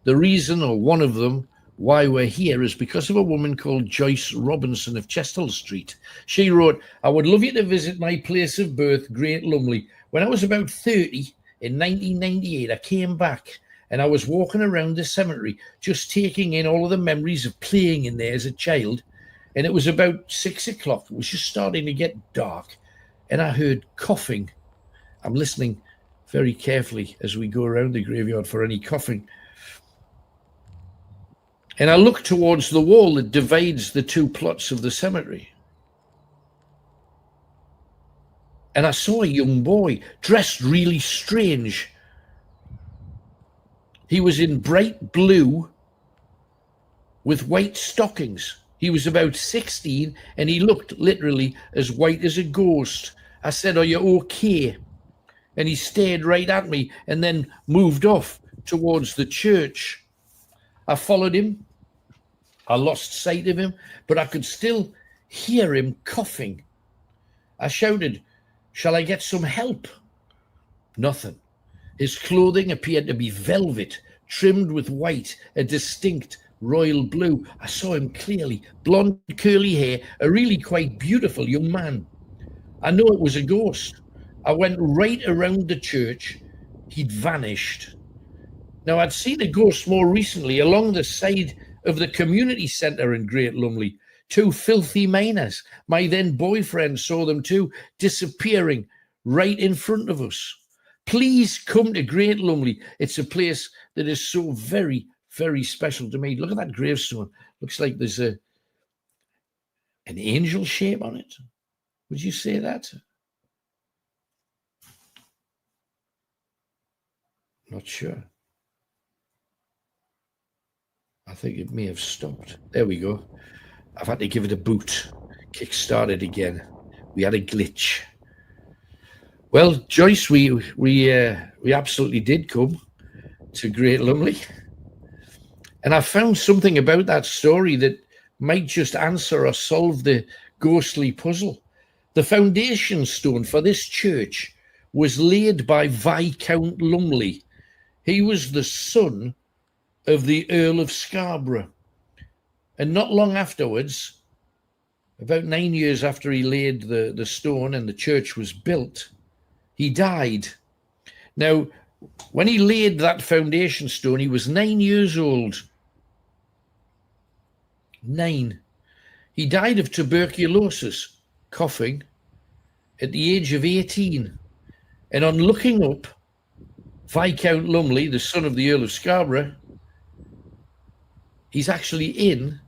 S1: The reason, or one of them, why we're here is because of a woman called Joyce Robson of Chestle Street. She wrote, I would love you to visit my place of birth, Great Lumley. When I was about 30, in 1998, I came back and I was walking around the cemetery, just taking in all of the memories of playing in there as a child. And it was about 6 o'clock. It was just starting to get dark. And I heard coughing. I'm listening very carefully as we go around the graveyard for any coughing. And I looked towards the wall that divides the 2 plots of the cemetery. And I saw a young boy dressed really strange. He was in bright blue with white stockings. He was about 16 and he looked literally as white as a ghost. I said, are you okay? And he stared right at me and then moved off towards the church. I followed him. I lost sight of him, but I could still hear him coughing. I shouted, "Shall I get some help?" Nothing. His clothing appeared to be velvet, trimmed with white, a distinct royal blue. I saw him clearly, blonde, curly hair, a really quite beautiful young man. I know it was a ghost. I went right around the church. He'd vanished. Now, I'd seen a ghost more recently along the side of the community centre in Great Lumley. Two filthy miners. My then boyfriend saw them too, disappearing right in front of us. Please come to Great Lumley. It's a place that is so very, very special to me. Look at that gravestone. Looks like there's an angel shape on it. Would you say that? Not sure. I think it may have stopped. There we go. I've had to give it a boot. Kick-start it again. We had a glitch. Well, Joyce, we absolutely did come to Great Lumley. And I found something about that story that might just answer or solve the ghostly puzzle. The foundation stone for this church was laid by Viscount Lumley. He was the son of the Earl of Scarborough. And not long afterwards, about 9 years after he laid the stone and the church was built, he died. Now, when he laid that foundation stone, he was 9 years old. 9. He died of tuberculosis, coughing, at the age of 18. And on looking up, Viscount Lumley, the son of the Earl of Scarborough, he's actually in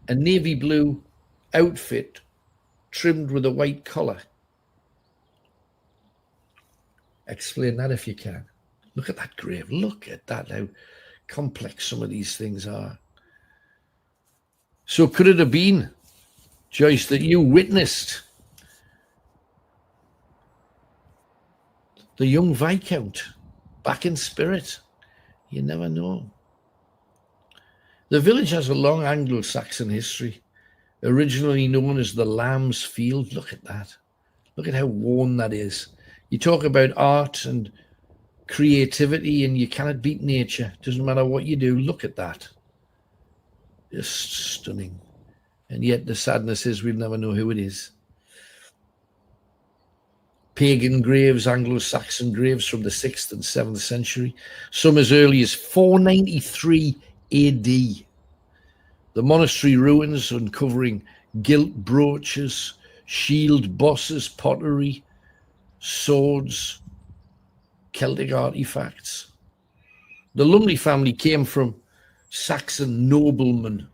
S1: a navy blue outfit trimmed with a white collar. Explain that if you can. Look at that grave. Look at that, how complex some of these things are. So could it have been, Joyce, that you witnessed the young Viscount back in spirit? You never know. The village has a long Anglo-Saxon history, originally known as the Lamb's Field. Look at that. Look at how worn that is. You talk about art and creativity and you cannot beat nature. Doesn't matter what you do. Look at that. Just stunning. And yet the sadness is we'll never know who it is. Pagan graves, Anglo-Saxon graves from the 6th and 7th century, some as early as 493 AD. The monastery ruins uncovering gilt brooches, shield bosses, pottery, swords, Celtic artifacts. The Lumley family came from Saxon noblemen,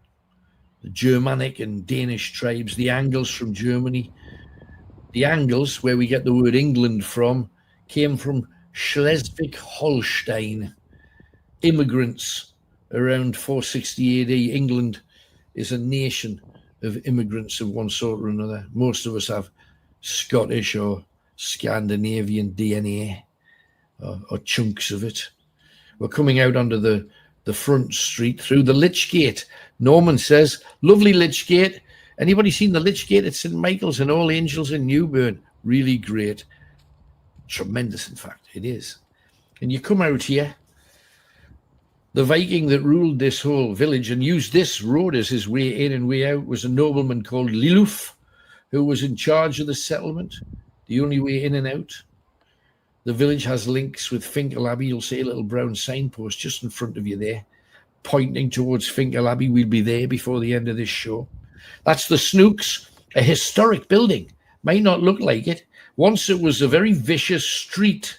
S1: the Germanic and Danish tribes, the Angles from Germany. The Angles, where we get the word England from, came from Schleswig-Holstein. Immigrants around 460 AD. England is a nation of immigrants of one sort or another. Most of us have Scottish or Scandinavian DNA or chunks of it. We're coming out onto the front street through the Lich Gate. Norman says, lovely Lich Gate. Anybody seen the Lich Gate at St. Michael's and All Angels in Newburn? Really great. Tremendous, in fact, it is. And you come out here, the Viking that ruled this whole village and used this road as his way in and way out was a nobleman called Lilulf, who was in charge of the settlement, the only way in and out. The village has links with Finchale Abbey. You'll see a little brown signpost just in front of you there, pointing towards Finchale Abbey. We'll be there before the end of this show. That's the Snooks, a historic building. Might not look like it. Once it was a very vicious street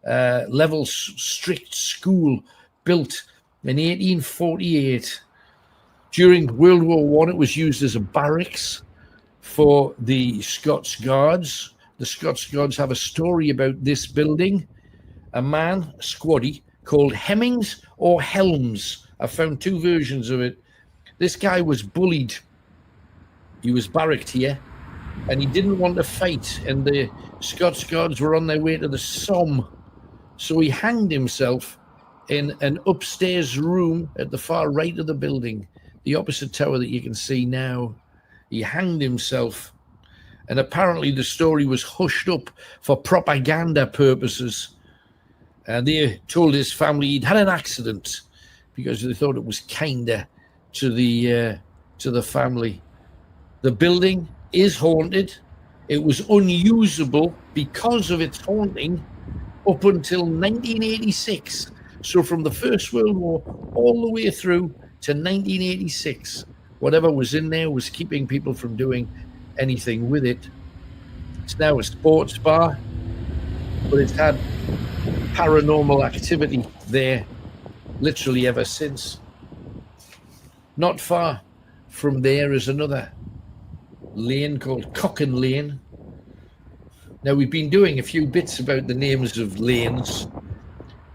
S1: level strict school built in 1848. During World War I, it was used as a barracks for the Scots Guards. The Scots Guards have a story about this building. A man, a squaddy, called Hemmings or Helms. I found two versions of it. This guy was bullied. He was barracked here, and he didn't want to fight. And the Scots Guards were on their way to the Somme, so he hanged himself in an upstairs room at the far right of the building, the opposite tower that you can see now. He hanged himself, and apparently the story was hushed up for propaganda purposes. And they told his family he'd had an accident because they thought it was kinder to the family. The building is haunted. It was unusable because of its haunting up until 1986. So from the First World War all the way through to 1986, whatever was in there was keeping people from doing anything with it. It's now a sports bar, but it's had paranormal activity there literally ever since. Not far from there is another lane called Cocken Lane. Now, we've been doing a few bits about the names of lanes.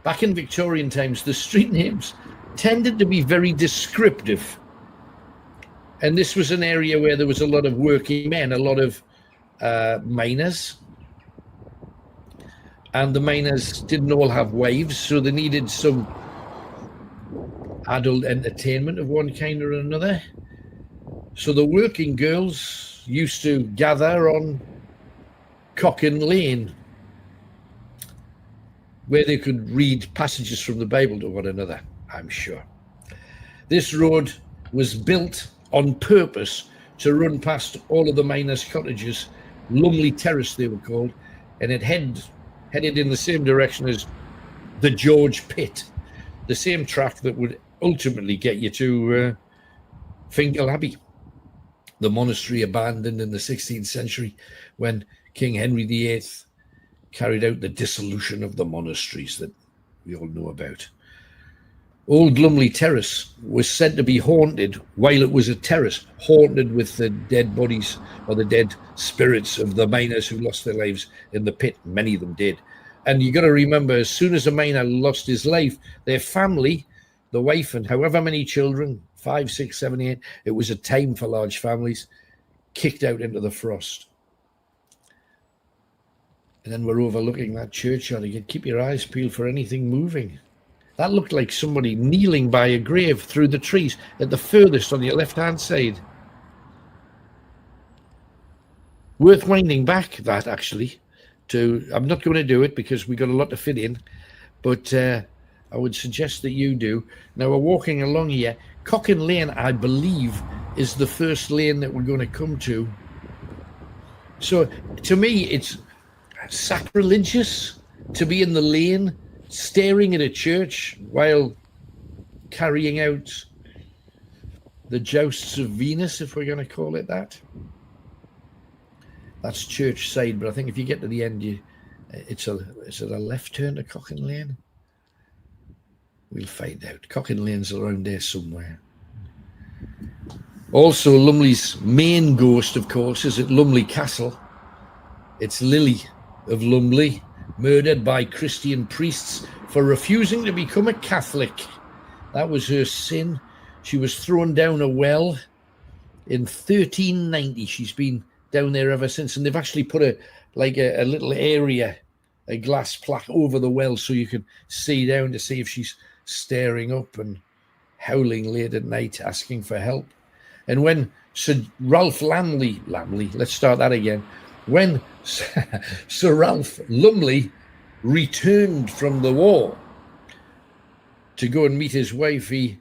S1: Back in Victorian times, the street names tended to be very descriptive. And this was an area where there was a lot of working men, a lot of miners. And the miners didn't all have wives, so they needed some adult entertainment of one kind or another. So the working girls used to gather on Cocken Lane, where they could read passages from the Bible to one another, I'm sure. This road was built on purpose to run past all of the miners' cottages. Lumley Terrace, they were called, and it headed in the same direction as the George Pit, the same track that would ultimately get you to Finchale Abbey, the monastery abandoned in the 16th century when King Henry VIII carried out the dissolution of the monasteries that we all know about. Old Lumley Terrace was said to be haunted while it was a terrace, haunted with the dead bodies or the dead spirits of the miners who lost their lives in the pit. Many of them did. And you got to remember, as soon as a miner lost his life, their family, the wife and however many children, 5, 6, 7, 8, it was a time for large families, kicked out into the frost. And then we're overlooking that churchyard. You can keep your eyes peeled for anything moving. That looked like somebody kneeling by a grave through the trees at the furthest on your left-hand side. Worth winding back that, actually. I'm not going to do it because we got a lot to fit in, but I would suggest that you do. Now, we're walking along here. Cocken Lane, I believe, is the first lane that we're going to come to. So, to me, it's sacrilegious to be in the lane staring at a church while carrying out the jousts of Venus, if we're going to call it that. That's church side, but I think if you get to the end, is it a left turn to Cocken Lane? We'll find out. Cocken Lane's around there somewhere. Also, Lumley's main ghost, of course, is at Lumley Castle. It's Lily of Lumley, murdered by Christian priests for refusing to become a Catholic. That was her sin. She was thrown down a well in 1390. She's been down there ever since, and they've actually put a little area, a glass plaque over the well so you can see down to see if she's staring up and howling late at night asking for help. And when Sir Ralph Lumley, let's start that again. When Sir Ralph Lumley returned from the war to go and meet his wife, he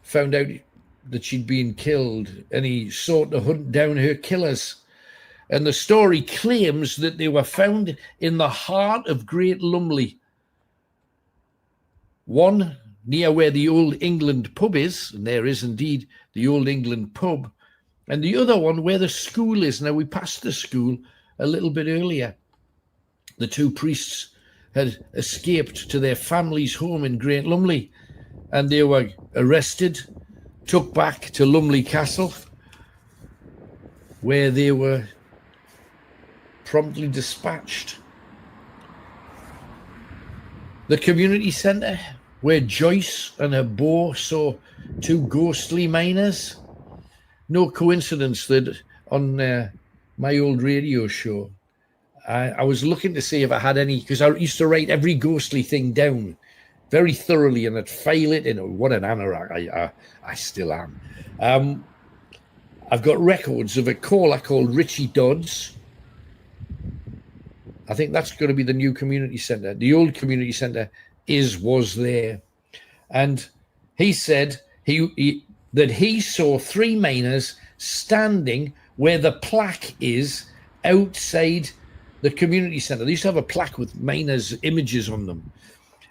S1: found out that she'd been killed, and he sought to hunt down her killers. And the story claims that they were found in the heart of Great Lumley. One near where the Old England pub is, and there is indeed the Old England pub, and the other one where the school is. Now, we passed the school a little bit earlier. The two priests had escaped to their family's home in Great Lumley, and they were arrested, took back to Lumley Castle, where they were promptly dispatched. The community centre, where Joyce and her beau saw two ghostly miners. No coincidence that on my old radio show, I was looking to see if I had any, because I used to write every ghostly thing down very thoroughly, and I'd file it. What an anorak I still am. I've got records of a caller called Richie Dodds. I think that's going to be the new community centre. The old community centre was there. And he said that he saw three miners standing where the plaque is outside the community centre. They used to have a plaque with miners' images on them.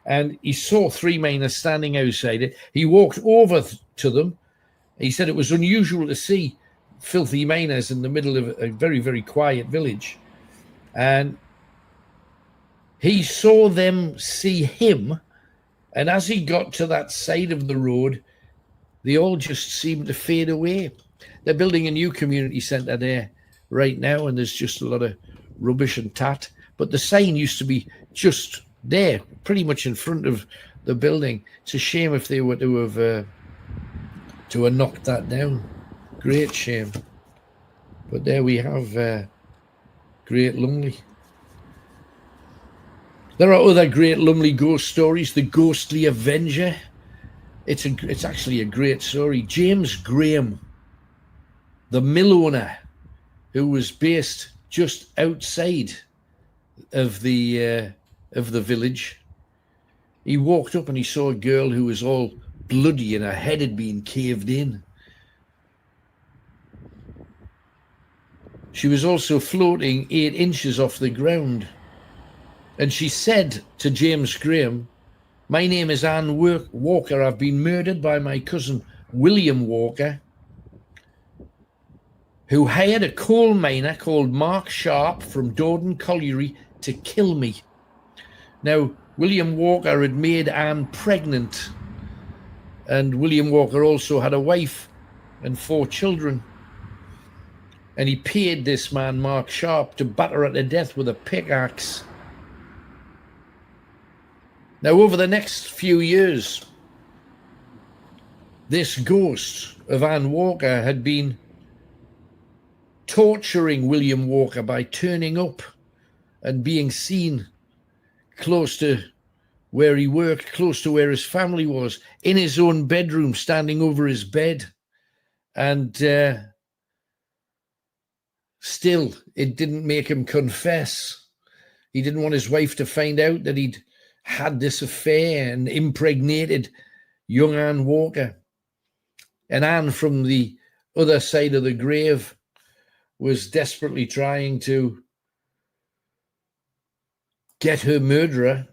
S1: And he saw three miners standing outside it. He walked over to them. He said it was unusual to see filthy miners in the middle of a very, very quiet village. And he saw them see him. And as he got to that side of the road, they all just seemed to fade away. They're building a new community centre there right now, and there's just a lot of rubbish and tat. But the sign used to be just there, pretty much in front of the building. It's a shame if they were to have knocked that down. Great shame. But there we have Great Lumley. There are other great Lumley ghost stories. The Ghostly Avenger. It's actually a great story. James Graham, the mill owner, who was based just outside of the village, he walked up and he saw a girl who was all bloody and her head had been caved in. She was also floating 8 inches off the ground. And she said to James Graham, "My name is Anne Walker. I've been murdered by my cousin William Walker, who hired a coal miner called Mark Sharp from Dordon Colliery to kill me." Now, William Walker had made Anne pregnant, and William Walker also had a wife and 4 children. And he paid this man, Mark Sharp, to batter her to death with a pickaxe. Now, over the next few years, this ghost of Anne Walker had been torturing William Walker by turning up and being seen close to where he worked, close to where his family was, in his own bedroom, standing over his bed. And still, it didn't make him confess. He didn't want his wife to find out that he'd had this affair and impregnated young Anne Walker. And Anne, from the other side of the grave, was desperately trying to get her murderer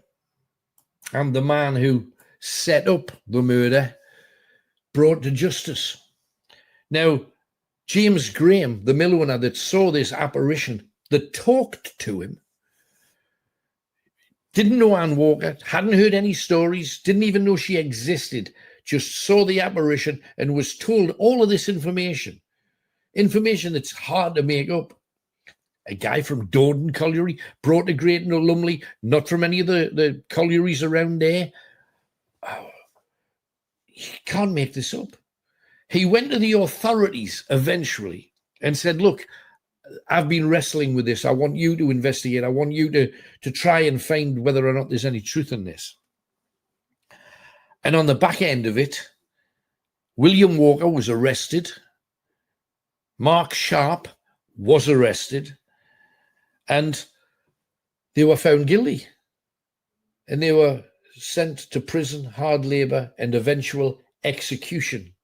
S1: and the man who set up the murder brought to justice. Now, James Graham, the mill owner that saw this apparition, that talked to him, didn't know Anne Walker, hadn't heard any stories, didn't even know she existed, just saw the apparition and was told all of this information that's hard to make up. A guy from Dordon Colliery brought to Great Lumley, not from any of the collieries around there. Oh, you can't make this up. He went to the authorities eventually and said, "Look, I've been wrestling with this. I want you to investigate. I want you to try and find whether or not there's any truth in this." And on the back end of it, William Walker was arrested. Mark Sharp was arrested. And they were found guilty. And they were sent to prison, hard labor, and eventual execution.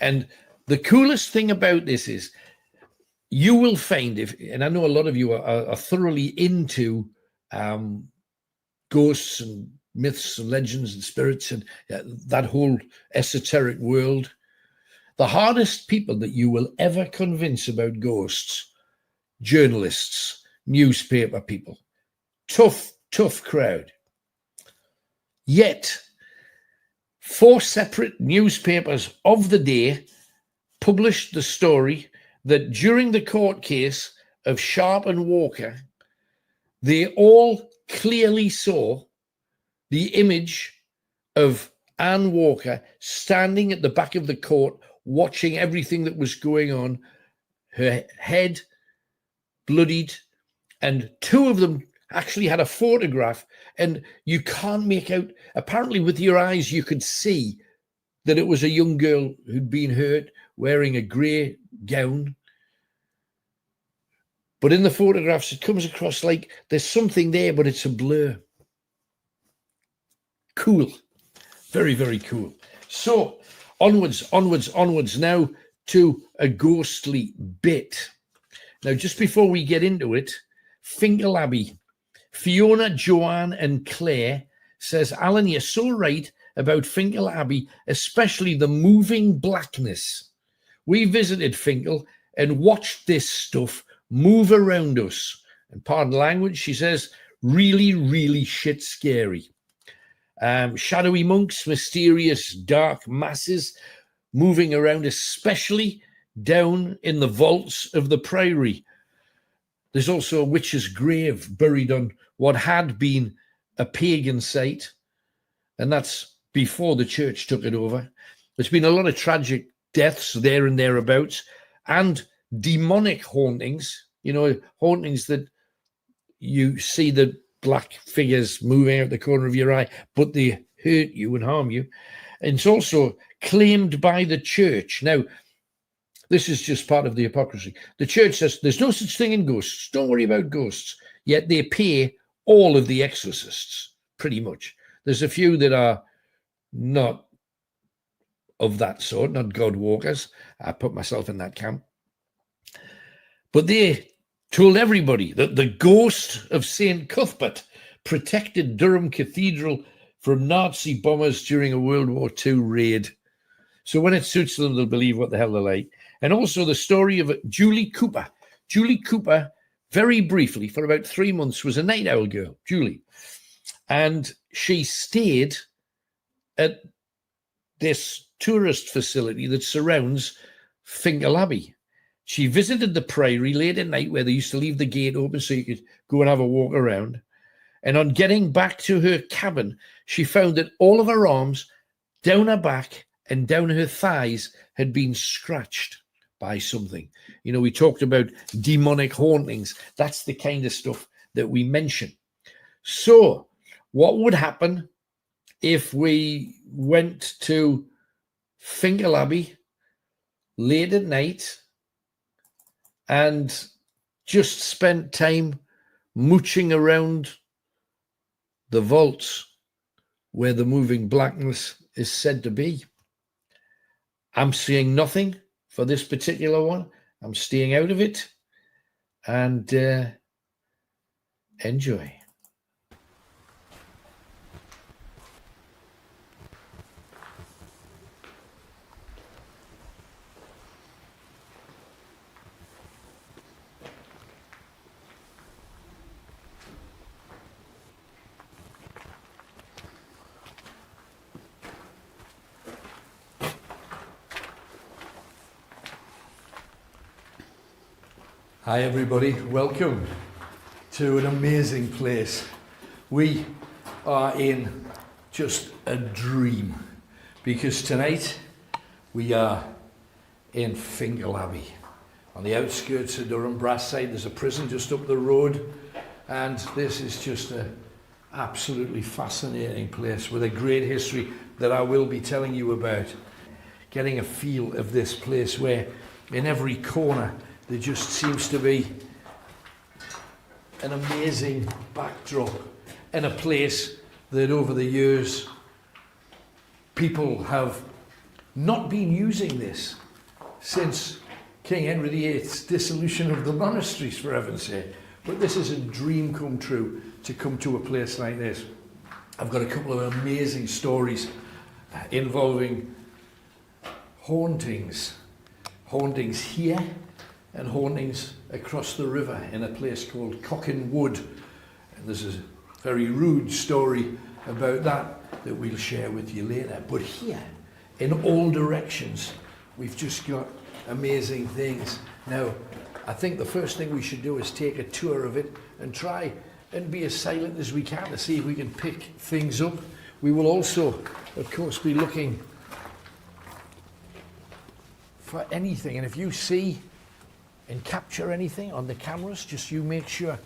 S1: And the coolest thing about this is, you will find, and I know a lot of you are thoroughly into ghosts and myths and legends and spirits and that whole esoteric world. The hardest people that you will ever convince about ghosts, journalists, newspaper people, tough crowd. Yet, 4 separate newspapers of the day published the story that during the court case of Sharp and Walker, they all clearly saw the image of Anne Walker standing at the back of the court, watching everything that was going on, her head bloodied, And two of them actually had a photograph, and you can't make out, apparently with your eyes you could see that it was a young girl who'd been hurt wearing a grey gown. But in the photographs, it comes across like there's something there, but it's a blur. Cool. Very, very cool. So onwards now to a ghostly bit. Now, just before we get into it, Finchale Abbey. Fiona, Joanne and Claire says, Alan, you're so right about Finchale Abbey, especially the moving blackness. We visited Finchale and watched this stuff move around us. And pardon language, she says, really, really shit scary. Shadowy monks, mysterious dark masses moving around, especially down in the vaults of the Priory. There's also a witch's grave buried on what had been a pagan site, and that's before the church took it over. There's been a lot of tragic deaths there and thereabouts, and demonic hauntings, hauntings that you see the black figures moving out the corner of your eye, but they hurt you and harm you. And it's also claimed by the church. Now, this is just part of the hypocrisy. The church says there's no such thing in ghosts. Don't worry about ghosts. Yet they pay all of the exorcists, pretty much. There's a few that are not of that sort, not God walkers. I put myself in that camp. But they told everybody that the ghost of St. Cuthbert protected Durham Cathedral from Nazi bombers during a World War II raid. So when it suits them, they'll believe what the hell they like. And also the story of Julie Cooper. Julie Cooper, very briefly, for about 3 months, was a night owl girl, Julie. And she stayed at this tourist facility that surrounds Finchale Abbey. She visited the Priory late at night, where they used to leave the gate open so you could go and have a walk around. And on getting back to her cabin, she found that all of her arms, down her back and down her thighs, had been scratched by something. We talked about demonic hauntings. That's the kind of stuff that we mention. So what would happen if we went to Finchale Abbey late at night and just spent time mooching around the vaults where the moving blackness is said to be? I'm seeing nothing for this particular one. I'm staying out of it, and enjoy. Hi everybody, welcome to an amazing place. We are in just a dream, because tonight we are in Finchale Abbey on the outskirts of Durham. Brasside, there's a prison just up the road, and this is just an absolutely fascinating place with a great history that I will be telling you about. Getting a feel of this place where in every corner there just seems to be an amazing backdrop, and a place that over the years people have not been using this since King Henry VIII's dissolution of the monasteries, for heaven's sake. But this is a dream come true, to come to a place like this. I've got a couple of amazing stories involving hauntings here and hauntings across the river in a place called Cockin Wood. And there's a very rude story about that we'll share with you later. But here, in all directions, we've just got amazing things. Now, I think the first thing we should do is take a tour of it and try and be as silent as we can to see if we can pick things up. We will also, of course, be looking for anything. And if you see and capture anything on the cameras, just you make sure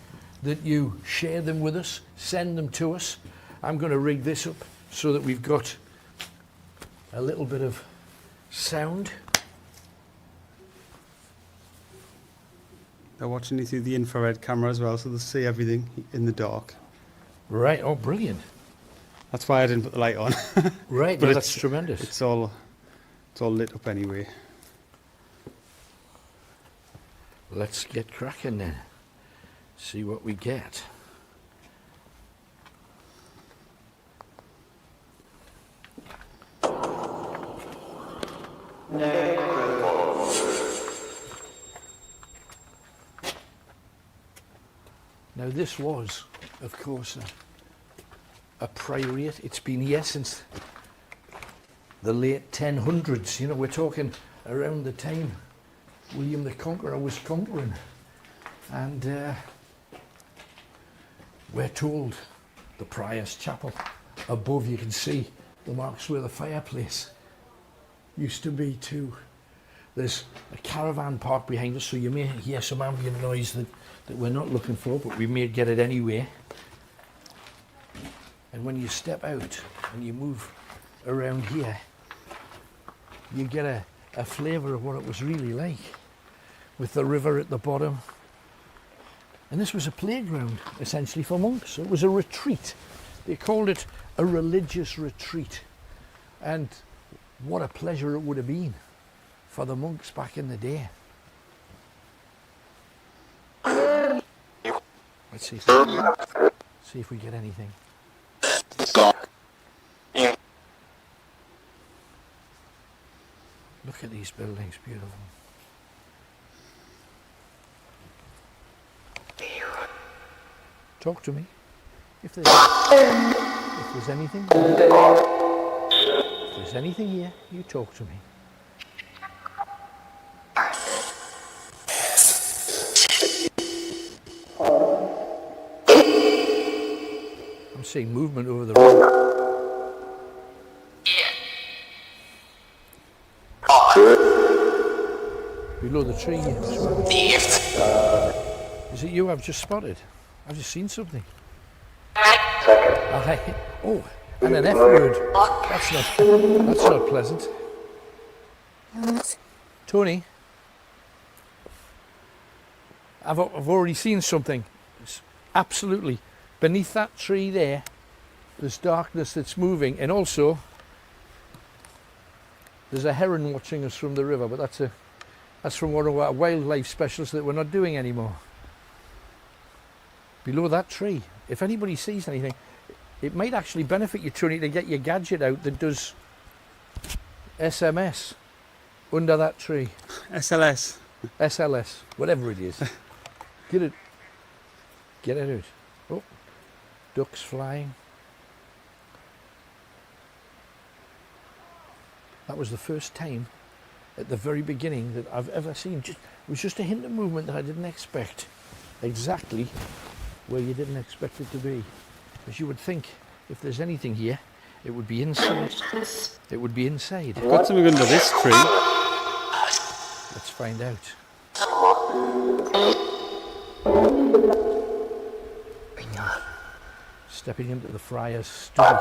S1: that you share them with us, send them to us. I'm going to rig this up so that we've got a little bit of sound.
S3: They're watching you through the infrared camera as well, so they'll see everything in the dark.
S1: Right, oh brilliant.
S3: That's why I didn't put the light on.
S1: Right,
S3: But
S1: no, that's tremendous.
S3: It's all lit up anyway.
S1: Let's get cracking then. See what we get. Now this was, of course, a priory. It's been here since the late 1000s. You know, we're talking around the time William the Conqueror was conquering. And we're told the Prior's Chapel above, you can see the marks where the fireplace used to be too. There's a caravan park behind us, so you may hear some ambient noise that we're not looking for, but we may get it anyway. And when you step out and you move around here, you get a flavour of what it was really like, with the river at the bottom. And this was a playground, essentially, for monks. It was a retreat. They called it a religious retreat. And what a pleasure it would have been for the monks back in the day. Let's see if we get anything. Look at these buildings, beautiful. Talk to me. If there's anything, if there's anything here, you talk to me. I'm seeing movement over the road. Below the tree. Is it you I've just spotted? I've just seen something. Oh, and an F word. That's not pleasant. Tony, I've already seen something. It's absolutely beneath that tree there. There's darkness that's moving, and also there's a heron watching us from the river. But that's from one of our wildlife specialists that we're not doing anymore. Below that tree, if anybody sees anything, it might actually benefit you, Tony, to get your gadget out that does SMS under that tree.
S3: SLS.
S1: SLS, whatever it is. Get it out. Oh, ducks flying. That was the first time at the very beginning that I've ever seen. It was just a hint of movement that I didn't expect. Exactly where you didn't expect it to be. Because you would think if there's anything here, it would be inside. It would be inside.
S3: Got something under this tree.
S1: Let's find out. Stepping into the friar's study.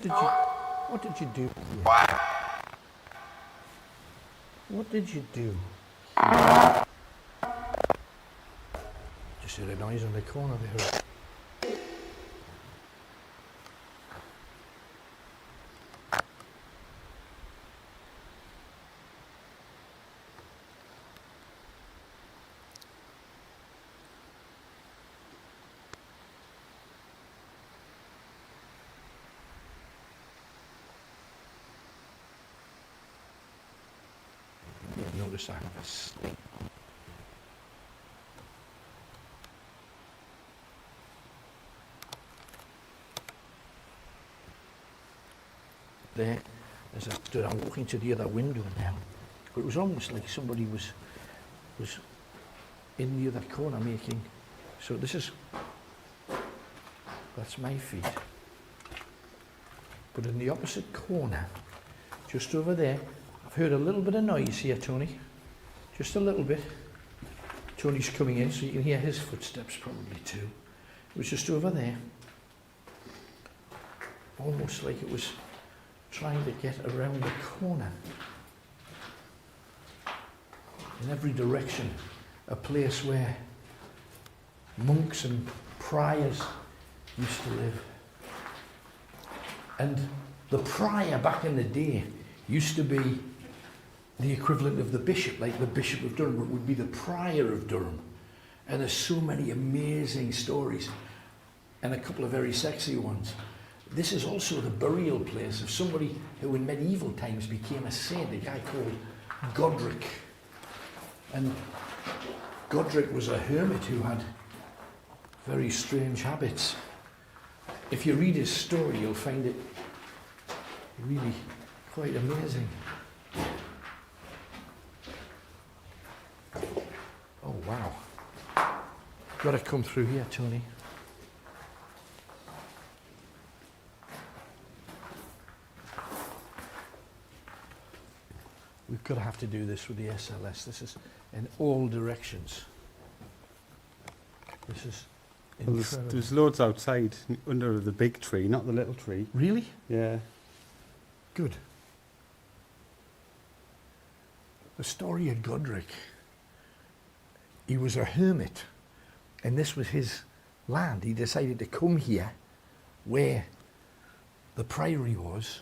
S1: What did you do? What did you do? Just heard a noise in the corner there. Notice I have a snake. There, as I stood, I'm walking to the other window now. But it was almost like somebody was in the other corner making. So this is, that's my feet. But in the opposite corner, just over there, I've heard a little bit of noise here, Tony. Just a little bit. Tony's coming in, so you can hear his footsteps probably too. It was just over there. Almost like it was trying to get around the corner. In every direction, a place where monks and priors used to live. And the prior back in the day used to be the equivalent of the bishop, like the Bishop of Durham would be the prior of Durham. And there's so many amazing stories, and a couple of very sexy ones. This is also the burial place of somebody who in medieval times became a saint, a guy called Godric. And Godric was a hermit who had very strange habits. If you read his story, you'll find it really quite amazing. Oh, wow. Got to come through here, Tony. We've got to have to do this with the SLS. This is in all directions. This is incredible.
S3: Well, there's loads outside under the big tree, not the little tree.
S1: Really?
S3: Yeah.
S1: Good. The story of Godric. He was a hermit, and this was his land. He decided to come here where the priory was,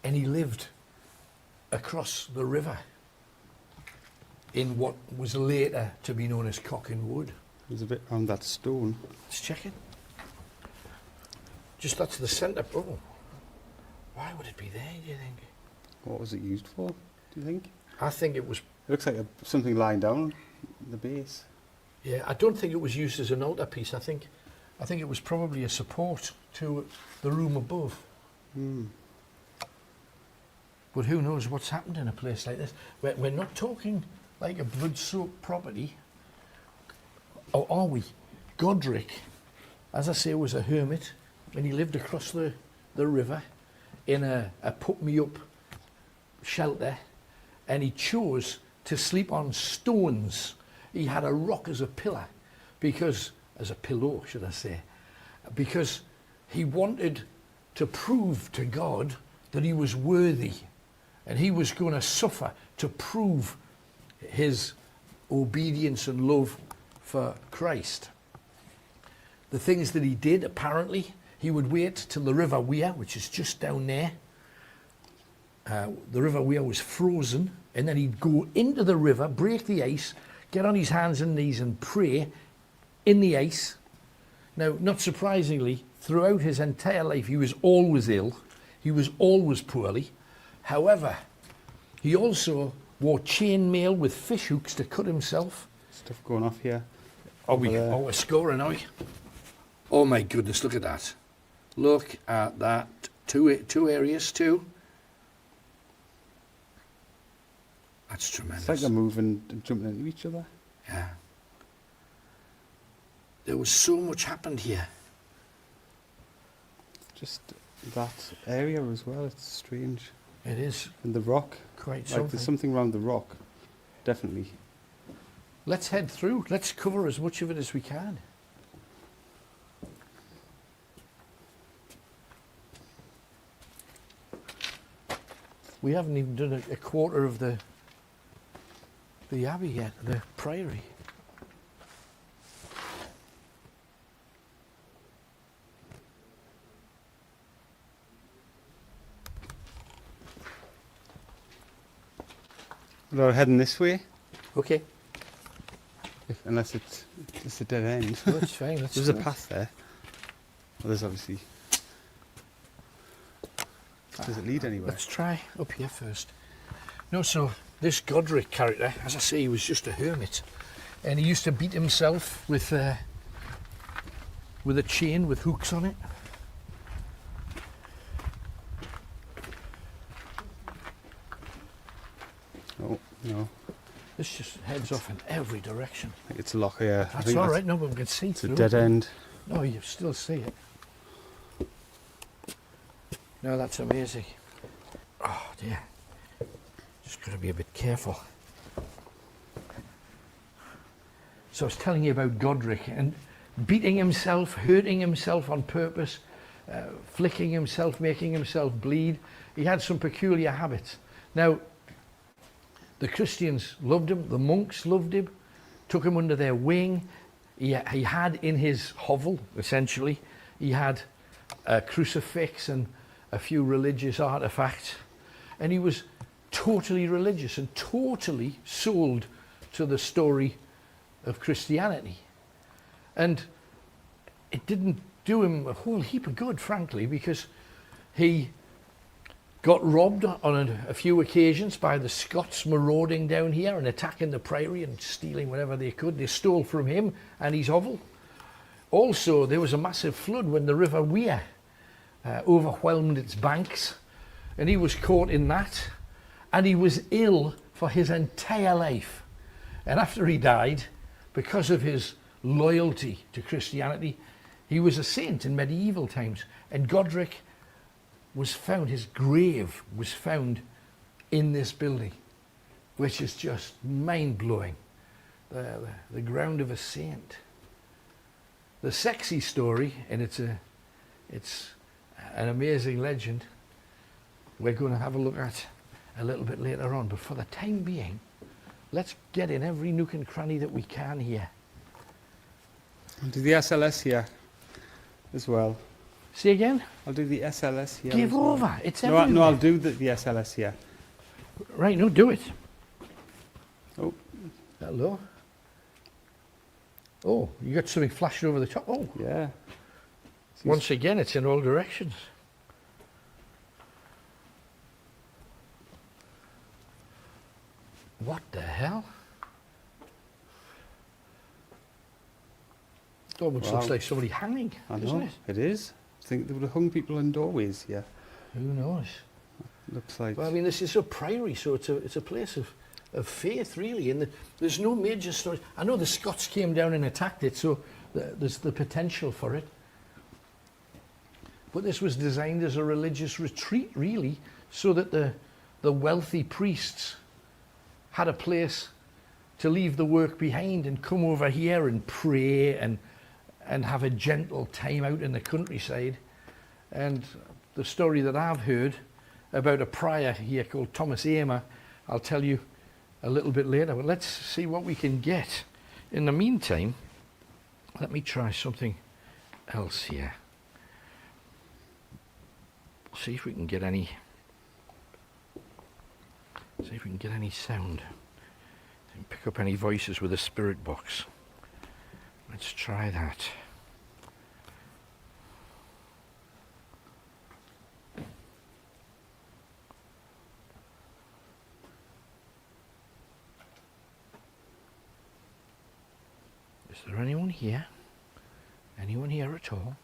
S1: and he lived across the river in what was later to be known as Cockin Wood.
S3: There's a bit on that stone.
S1: Let's check it. Just that's the centre. Oh, why would it be there, do you think?
S3: What was it used for, do you think?
S1: I think it was...
S3: It looks like something lying down the base.
S1: Yeah, I don't think it was used as an altarpiece. I think it was probably a support to the room above.
S3: Mm.
S1: But who knows what's happened in a place like this? We're not talking like a blood-soaked property. Or are we? Godric, as I say, was a hermit, and he lived across the river in a put-me-up shelter, and he chose to sleep on stones. He had a rock as a pillar, as a pillow, should I say, because he wanted to prove to God that he was worthy, and he was going to suffer to prove his obedience and love for Christ. The things that he did, apparently, he would wait till the River Wear, which is just down there. The River Wear was frozen, and then he'd go into the river, break the ice, get on his hands and knees and pray in the ice. Now, not surprisingly, throughout his entire life, he was always ill. He was always poorly. However, he also wore chainmail with fish hooks to cut himself.
S3: Stuff going off here.
S1: We're scoring, are we? Oh my goodness, look at that. Look at that. Two areas, too. That's tremendous.
S3: It's like they're moving and jumping into each other.
S1: Yeah. There was so much happened here.
S3: Just that area as well, it's strange.
S1: It is.
S3: And the rock.
S1: Quite
S3: something. There's something around the rock. Definitely.
S1: Let's head through. Let's cover as much of it as we can. We haven't even done a quarter of the abbey yet, the priory.
S3: We're heading this way,
S1: Okay.
S3: unless it's a dead end.
S1: No, it's fine.
S3: There's a path there. Well, there's obviously. Does it lead anywhere?
S1: Let's try up here first. No, so this Godric character, as I say, he was just a hermit, and he used to beat himself with a chain with hooks on it.
S3: Oh, no.
S1: This just heads off in every direction.
S3: I think it's a lock here. I
S1: That's
S3: think
S1: all right. No, but we can see
S3: It's a
S1: through.
S3: dead end.
S1: No, you still see it. No, that's amazing. Oh dear. Just got to be a bit careful. So I was telling you about Godric and beating himself, hurting himself on purpose, flicking himself, making himself bleed. He had some peculiar habits. Now, the Christians loved him, the monks loved him, took him under their wing. He had in his hovel, essentially, he had a crucifix and a few religious artifacts. And he was totally religious and totally sold to the story of Christianity. And it didn't do him a whole heap of good, frankly, because he got robbed on a few occasions by the Scots marauding down here and attacking the priory and stealing whatever they could. They stole from him and his hovel. Also, there was a massive flood when the River Wear overwhelmed its banks, and he was caught in that, and he was ill for his entire life. And after he died, because of his loyalty to Christianity, he was a saint in medieval times, and Godric was found, his grave was found in this building, which is just mind-blowing. The ground of a saint. The sexy story, and it's an amazing legend, we're going to have a look at a little bit later on. But for the time being, let's get in every nook and cranny that we can here.
S3: I'll do the SLS here as well.
S1: See again?
S3: I'll do the SLS here.
S1: Give
S3: as well.
S1: over. It's
S3: No,
S1: everywhere.
S3: no, I'll do the SLS here.
S1: Right, no, do it.
S3: Oh,
S1: Hello. Oh, you got something flashing over the top. Oh,
S3: yeah.
S1: once again, it's in all directions. What the hell? It almost
S3: Wow.
S1: looks like somebody hanging,
S3: I
S1: doesn't
S3: know,
S1: it?
S3: it is. I think they would have hung people in doorways here.
S1: Who knows?
S3: Looks like.
S1: Well, I mean, this is a priory, so it's a place of faith, really. And there's no major story. I know the Scots came down and attacked it, so there's the potential for it. But this was designed as a religious retreat, really, so that the wealthy priests had a place to leave the work behind and come over here and pray and have a gentle time out in the countryside. And the story that I've heard about a prior here called Thomas Amer, I'll tell you a little bit later. But let's see what we can get. In the meantime, let me try something else here. See if we can get any. See if we can get any sound. And pick up any voices with a spirit box. Let's try that. Is there anyone here? Anyone here at all?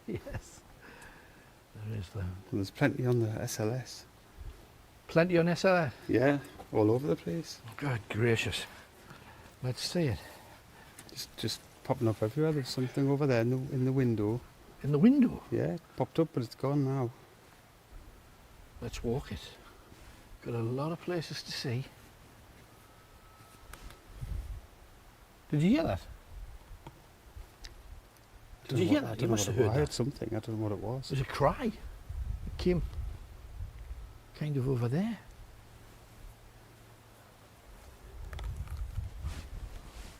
S1: Yes. There is though.
S3: There's plenty on the SLS.
S1: Plenty on SLR.
S3: Yeah, all over the place.
S1: God gracious. Let's see it.
S3: Just popping up everywhere. There's something over there in the window.
S1: In the window.
S3: Yeah, it popped up, but it's gone now.
S1: Let's walk it. Got a lot of places to see. Did you hear that? Did you hear that? You must have heard
S3: I
S1: that.
S3: heard something. I don't know what it was.
S1: It was a cry. It came kind of over there.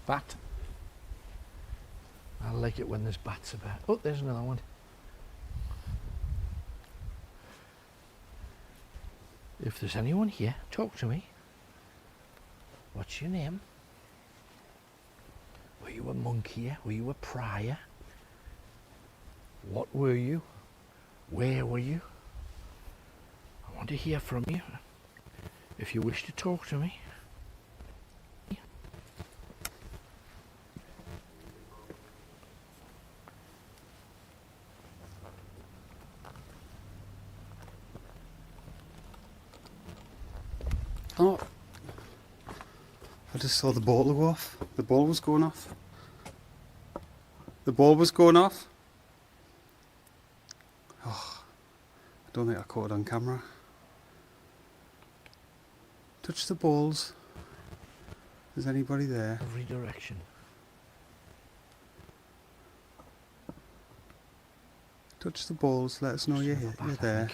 S1: Bat. I like it when there's bats about. Oh, there's another one. If there's anyone here, talk to me. What's your name? Were you a monk here? Were you a prior? What were you? Where were you? I want to hear from you. If you wish to talk to me.
S3: Oh, I just saw the ball go off. The ball was going off. The ball was going off. Oh, I don't think I caught it on camera. Touch the balls. Is anybody there?
S1: Every direction.
S3: Touch the balls. Let us know you're here. You're there.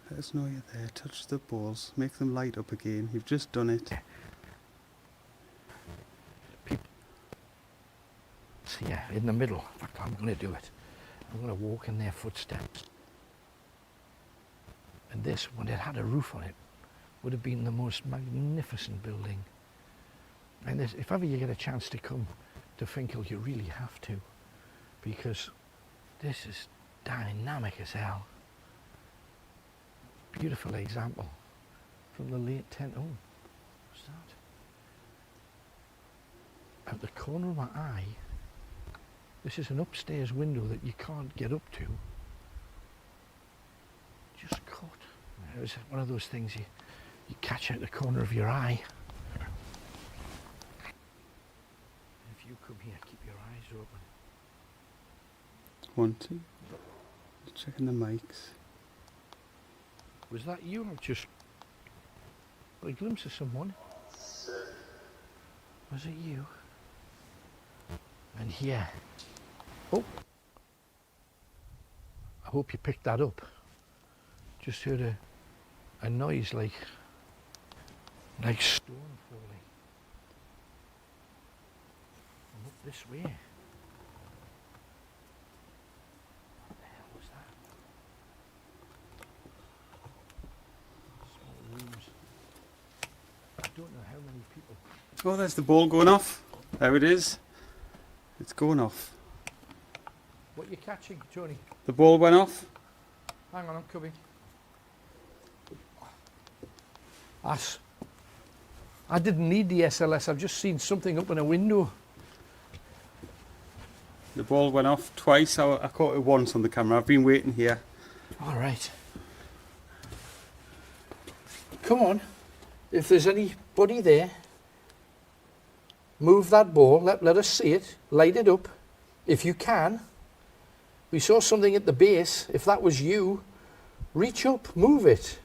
S3: Let us know you're there. Touch the balls. Make them light up again. You've just done it.
S1: Yeah, in the middle. In fact, I'm going to do it. I'm going to walk in their footsteps. And this, when it had a roof on it, would have been the most magnificent building. And this, if ever you get a chance to come to Finchale, you really have to, because this is dynamic as hell. Beautiful example from the late 10th. Oh, what's that? At the corner of my eye, this is an upstairs window that you can't get up to. Just caught. It was one of those things you catch out the corner of your eye. If you come here, keep your eyes open.
S3: 1, 2. Checking the mics.
S1: Was that you? I've just got a glimpse of someone. Was it you? And here. Oh. I hope you picked that up. Just heard a noise like stone falling. And up this way. What the hell was that? Small rooms. I don't know how many people.
S3: Oh, there's the ball going off. There it is. It's going off.
S1: What are you catching, Tony?
S3: The ball went off.
S1: Hang on, I'm coming. Ass. I didn't need the SLS, I've just seen something up in a window.
S3: The ball went off twice. I caught it once on the camera. I've been waiting here.
S1: All right. Come on. If there's anybody there, move that ball. Let us see it. Light it up. If you can. We saw something at the base. If that was you, reach up, move it.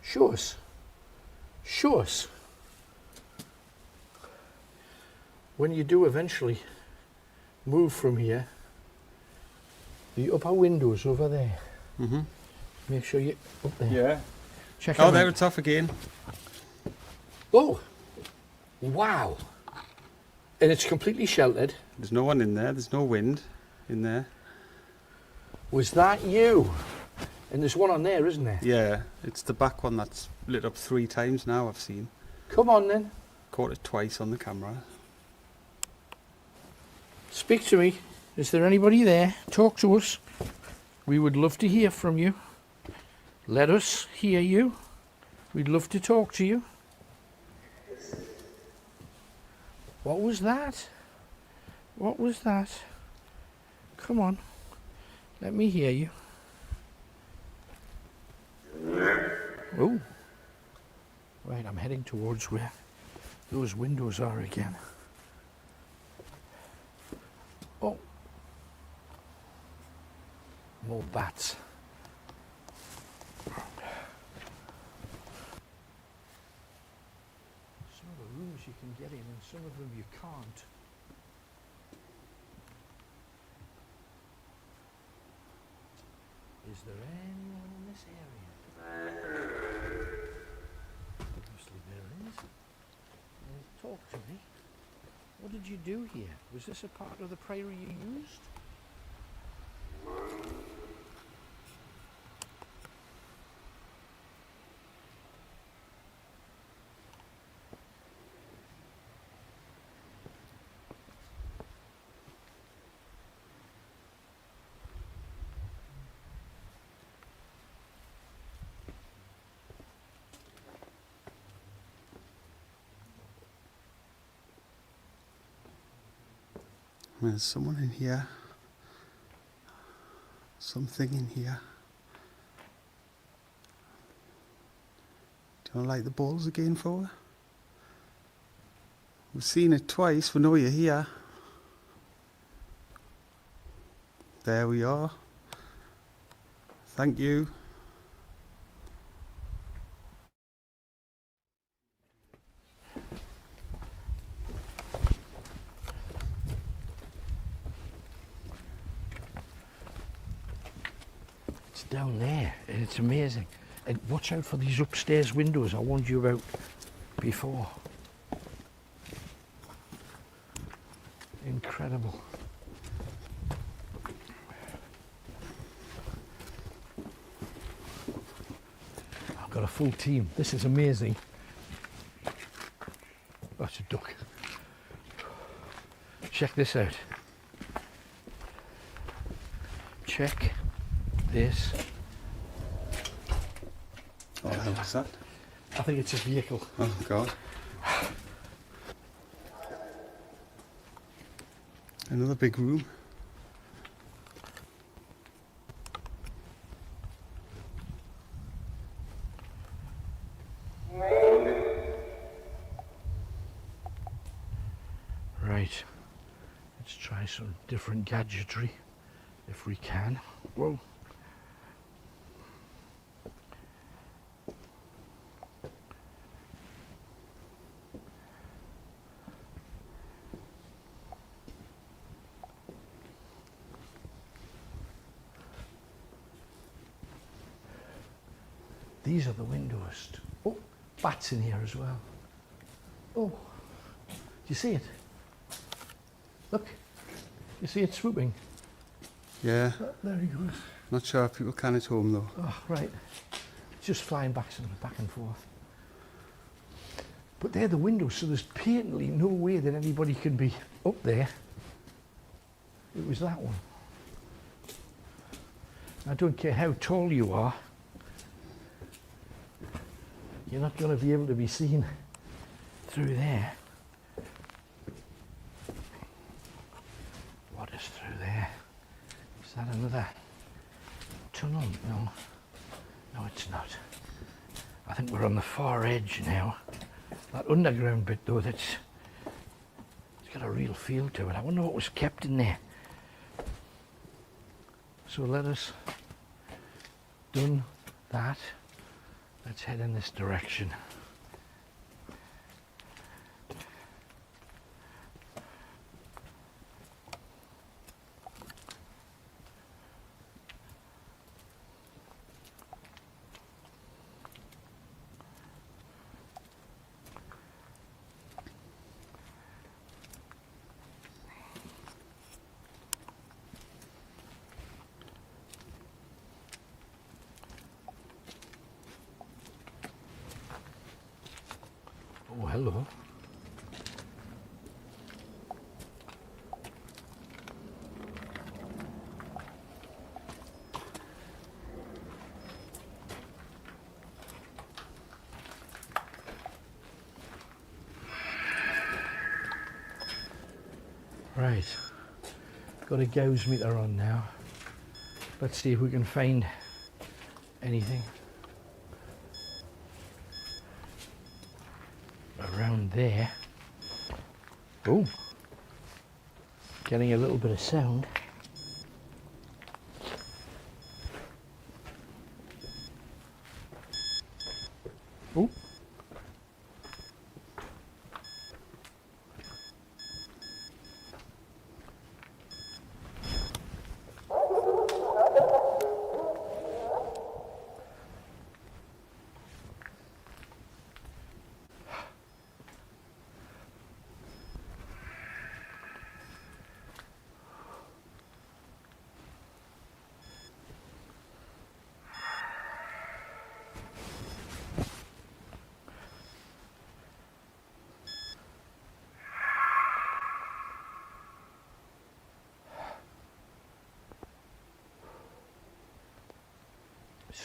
S1: Show us. Show us. When you do eventually move from here, the upper window's over there.
S3: Mm-hmm.
S1: Make sure you're up there.
S3: Yeah.
S1: Check
S3: Oh,
S1: it
S3: there
S1: out.
S3: it's off again.
S1: Oh, wow. And it's completely sheltered.
S3: There's no one in there. There's no wind in there.
S1: Was that you? And there's one on there, isn't there?
S3: Yeah, it's the back one that's lit up 3 times now I've seen.
S1: Come on then.
S3: Caught it twice on the camera.
S1: Speak to me. Is there anybody there? Talk to us. We would love to hear from you. Let us hear you. We'd love to talk to you. What was that? What was that? Come on. Let me hear you. Oh. Right, I'm heading towards where those windows are again. Oh. More bats. some of them you can't. Is there anyone in this area? Obviously there is. Well, talk to me. What did you do here? Was this a part of the priory you used?
S3: There's someone in here. Something in here. Do you want to light the balls again for her? We've seen it twice, we know you're here. There we are. Thank you.
S1: It's down there, and it's amazing. And watch out for these upstairs windows I warned you about before. Incredible. I've got a full team. This is amazing. That's a duck. Check this out. Check this.
S3: What the hell was that?
S1: I think it's a vehicle.
S3: Oh God. Another big room.
S1: Right. Let's try some different gadgetry if we can. Whoa. These are the windows. Oh, bats in here as well. Oh, do you see it? Look, you see it swooping?
S3: Yeah.
S1: Oh, there he goes.
S3: Not sure if people can at home though.
S1: Oh, right. Just flying back and forth. But they're the windows, so there's patently no way that anybody can be up there. It was that one. I don't care how tall you are, you're not going to be able to be seen through there. What is through there? Is that another tunnel? No. No, it's not. I think we're on the far edge now. That underground bit though, it's got a real feel to it. I wonder what was kept in there. So let us done that. Let's head in this direction. Oh, hello. Right, got a gauge meter on now. Let's see if we can find anything around there. Oh, getting a little bit of sound. Oh,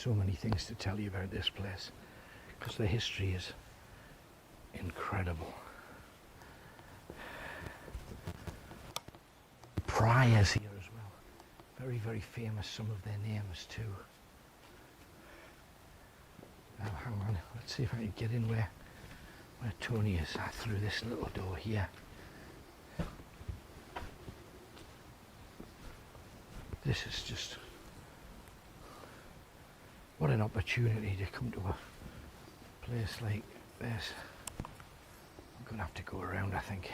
S1: so many things to tell you about this place because the history is incredible. Priors here as well. Very, very famous, some of their names too. Now hang on, let's see if I can get in where Tony is. Through this little door here. This is just, what an opportunity to come to a place like this. I'm going to have to go around, I think.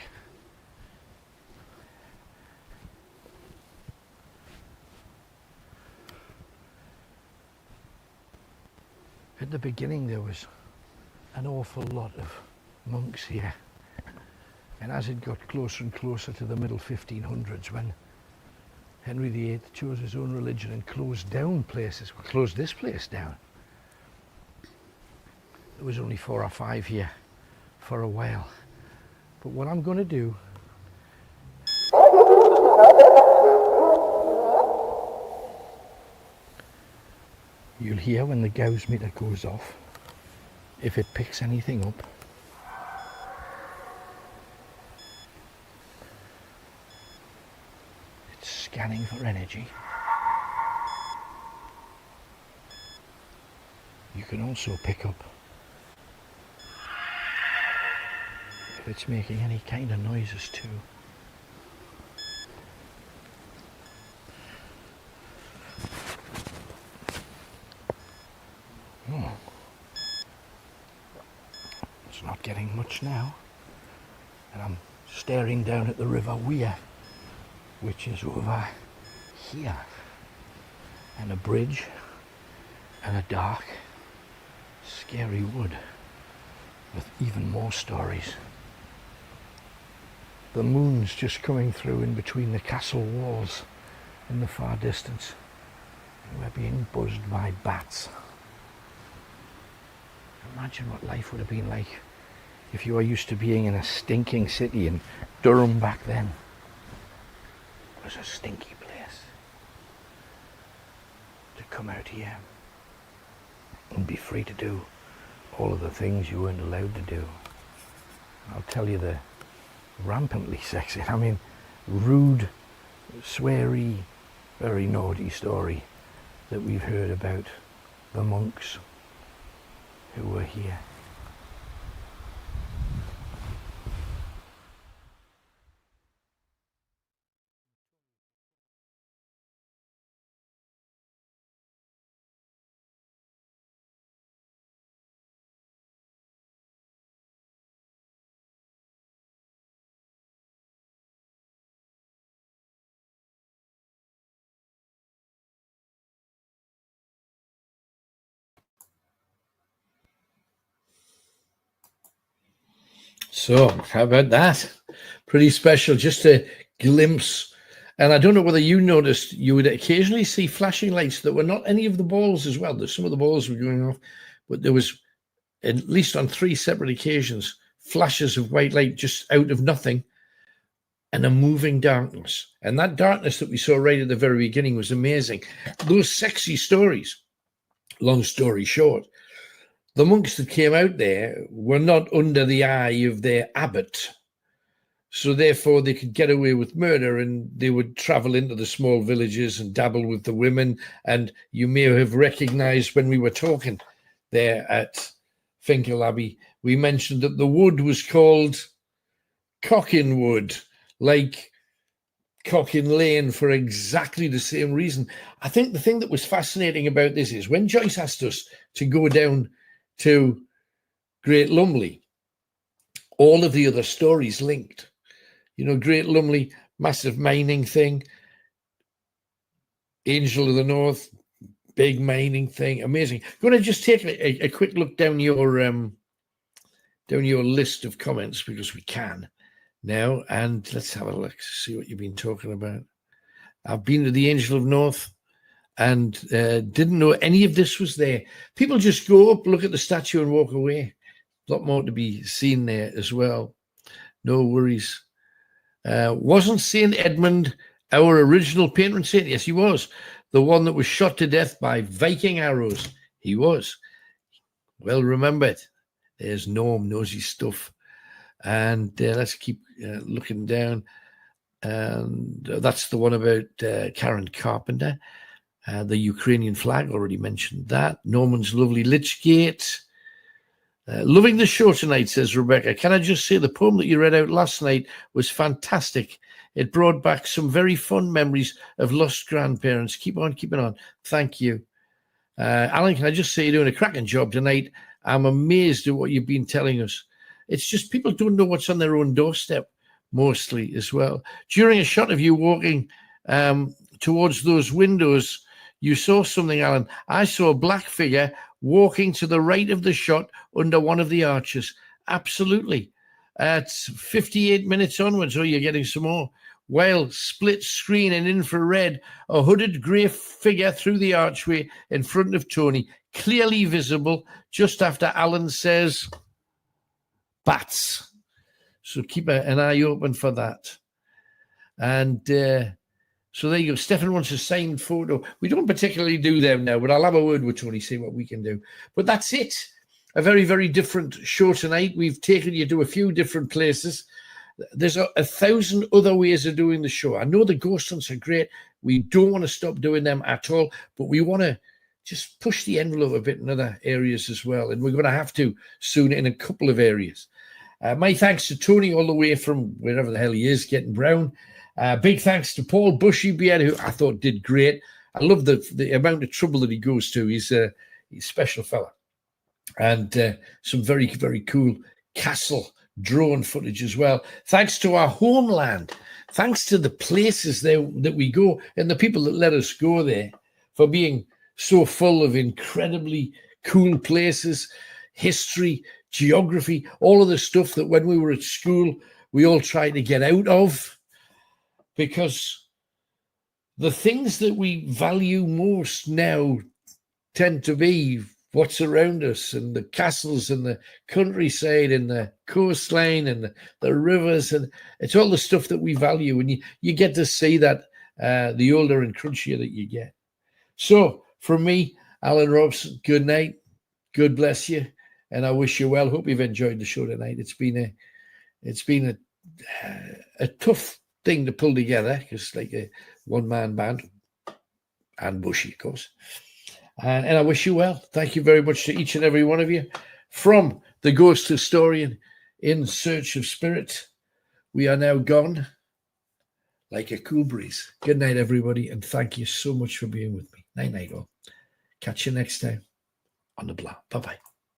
S1: At the beginning there was an awful lot of monks here, and as it got closer and closer to the middle 1500s, when Henry VIII chose his own religion and closed down places, well, closed this place down, there was only 4 or 5 here for a while. But what I'm going to do, you'll hear when the Gauss meter goes off, if it picks anything up. It's scanning for energy. You can also pick up if it's making any kind of noises too. It's not getting much now, and I'm staring down at the River Wear, which is over here, and a bridge and a dark, scary wood with even more stories. The moon's just coming through in between the castle walls in the far distance, and we're being buzzed by bats. Imagine what life would have been like if you were used to being in a stinking city, and Durham back then was a stinky place. To come out here and be free to do all of the things you weren't allowed to do. I'll tell you the rampantly sexy, I mean rude, sweary, very naughty story that we've heard about the monks who were here. So, how about that? Pretty special, just a glimpse. And I don't know whether you noticed, you would occasionally see flashing lights that were not any of the balls as well. Some of the balls were going off, but there was, at least on 3 separate occasions, flashes of white light just out of nothing and a moving darkness. And that darkness that we saw right at the very beginning was amazing. Those sexy stories, long story short, the monks that came out there were not under the eye of their abbot. So therefore they could get away with murder, and they would travel into the small villages and dabble with the women. And you may have recognized when we were talking there at Finchale Abbey, we mentioned that the wood was called Cockin Wood, like Cockin Lane, for exactly the same reason. I think the thing that was fascinating about this is when Joyce asked us to go down to Great Lumley, all of the other stories linked. You know, Great Lumley, massive mining thing. Angel of the North, big mining thing, amazing. Going to just take a quick look down your list of comments, because we can now, and let's have a look, see what you've been talking about. I've been to the Angel of North and didn't know any of this was there. People just go up, look at the statue and walk away. A lot more to be seen there as well. No worries. Wasn't St. Edmund our original patron saint? Yes, he was. The one that was shot to death by Viking arrows He was. Well remembered. There's Norm, knows his stuff. And let's keep looking down. And that's the one about Karen Carpenter. The Ukrainian flag, already mentioned that. Norman's lovely Lichgate. Loving the show tonight, says Rebecca. Can I just say the poem that you read out last night was fantastic. It brought back some very fond memories of lost grandparents. Keep on keeping on. Thank you. Alan, can I just say you're doing a cracking job tonight. I'm amazed at what you've been telling us. It's just people don't know what's on their own doorstep, mostly as well. During a shot of you walking towards those windows, you saw something, Alan. I saw a black figure walking to the right of the shot under one of the arches. Absolutely. At 58 minutes onwards, you're getting some more. While split screen and infrared, a hooded grey figure through the archway in front of Tony, clearly visible just after Alan says, bats. So keep an eye open for that. And so there you go. Stefan wants a signed photo. We don't particularly do them now, but I'll have a word with Tony, see what we can do. But that's it. A very, very different show tonight. We've taken you to a few different places. There's a 1,000 other ways of doing the show. I know the ghost hunts are great. We don't want to stop doing them at all, but we want to just push the envelope a bit in other areas as well. And we're going to have to soon in a couple of areas. My thanks to Tony all the way from wherever the hell he is, getting brown. Big thanks to Paul Bushy Beard, who I thought did great. I love the amount of trouble that he goes to. He's a special fella. And some very, very cool castle drone footage as well. Thanks to our homeland. Thanks to the places there that we go and the people that let us go there for being so full of incredibly cool places, history, geography, all of the stuff that when we were at school, we all tried to get out of. Because the things that we value most now tend to be what's around us, and the castles and the countryside and the coastline and the rivers, and it's all the stuff that we value. And you get to see that the older and crunchier that you get. So from me, Alan Robson, good night. God bless you. And I wish you well. Hope you've enjoyed the show tonight. It's been a tough thing to pull together, because like a one-man band, and Bushy, of course. And I wish you well. Thank you very much to each and every one of you. From the ghost historian in search of spirit, we are now gone like a cool breeze. Good night, everybody, and thank you so much for being with me. Night, night, all. Catch you next time on the Blah. Bye-bye.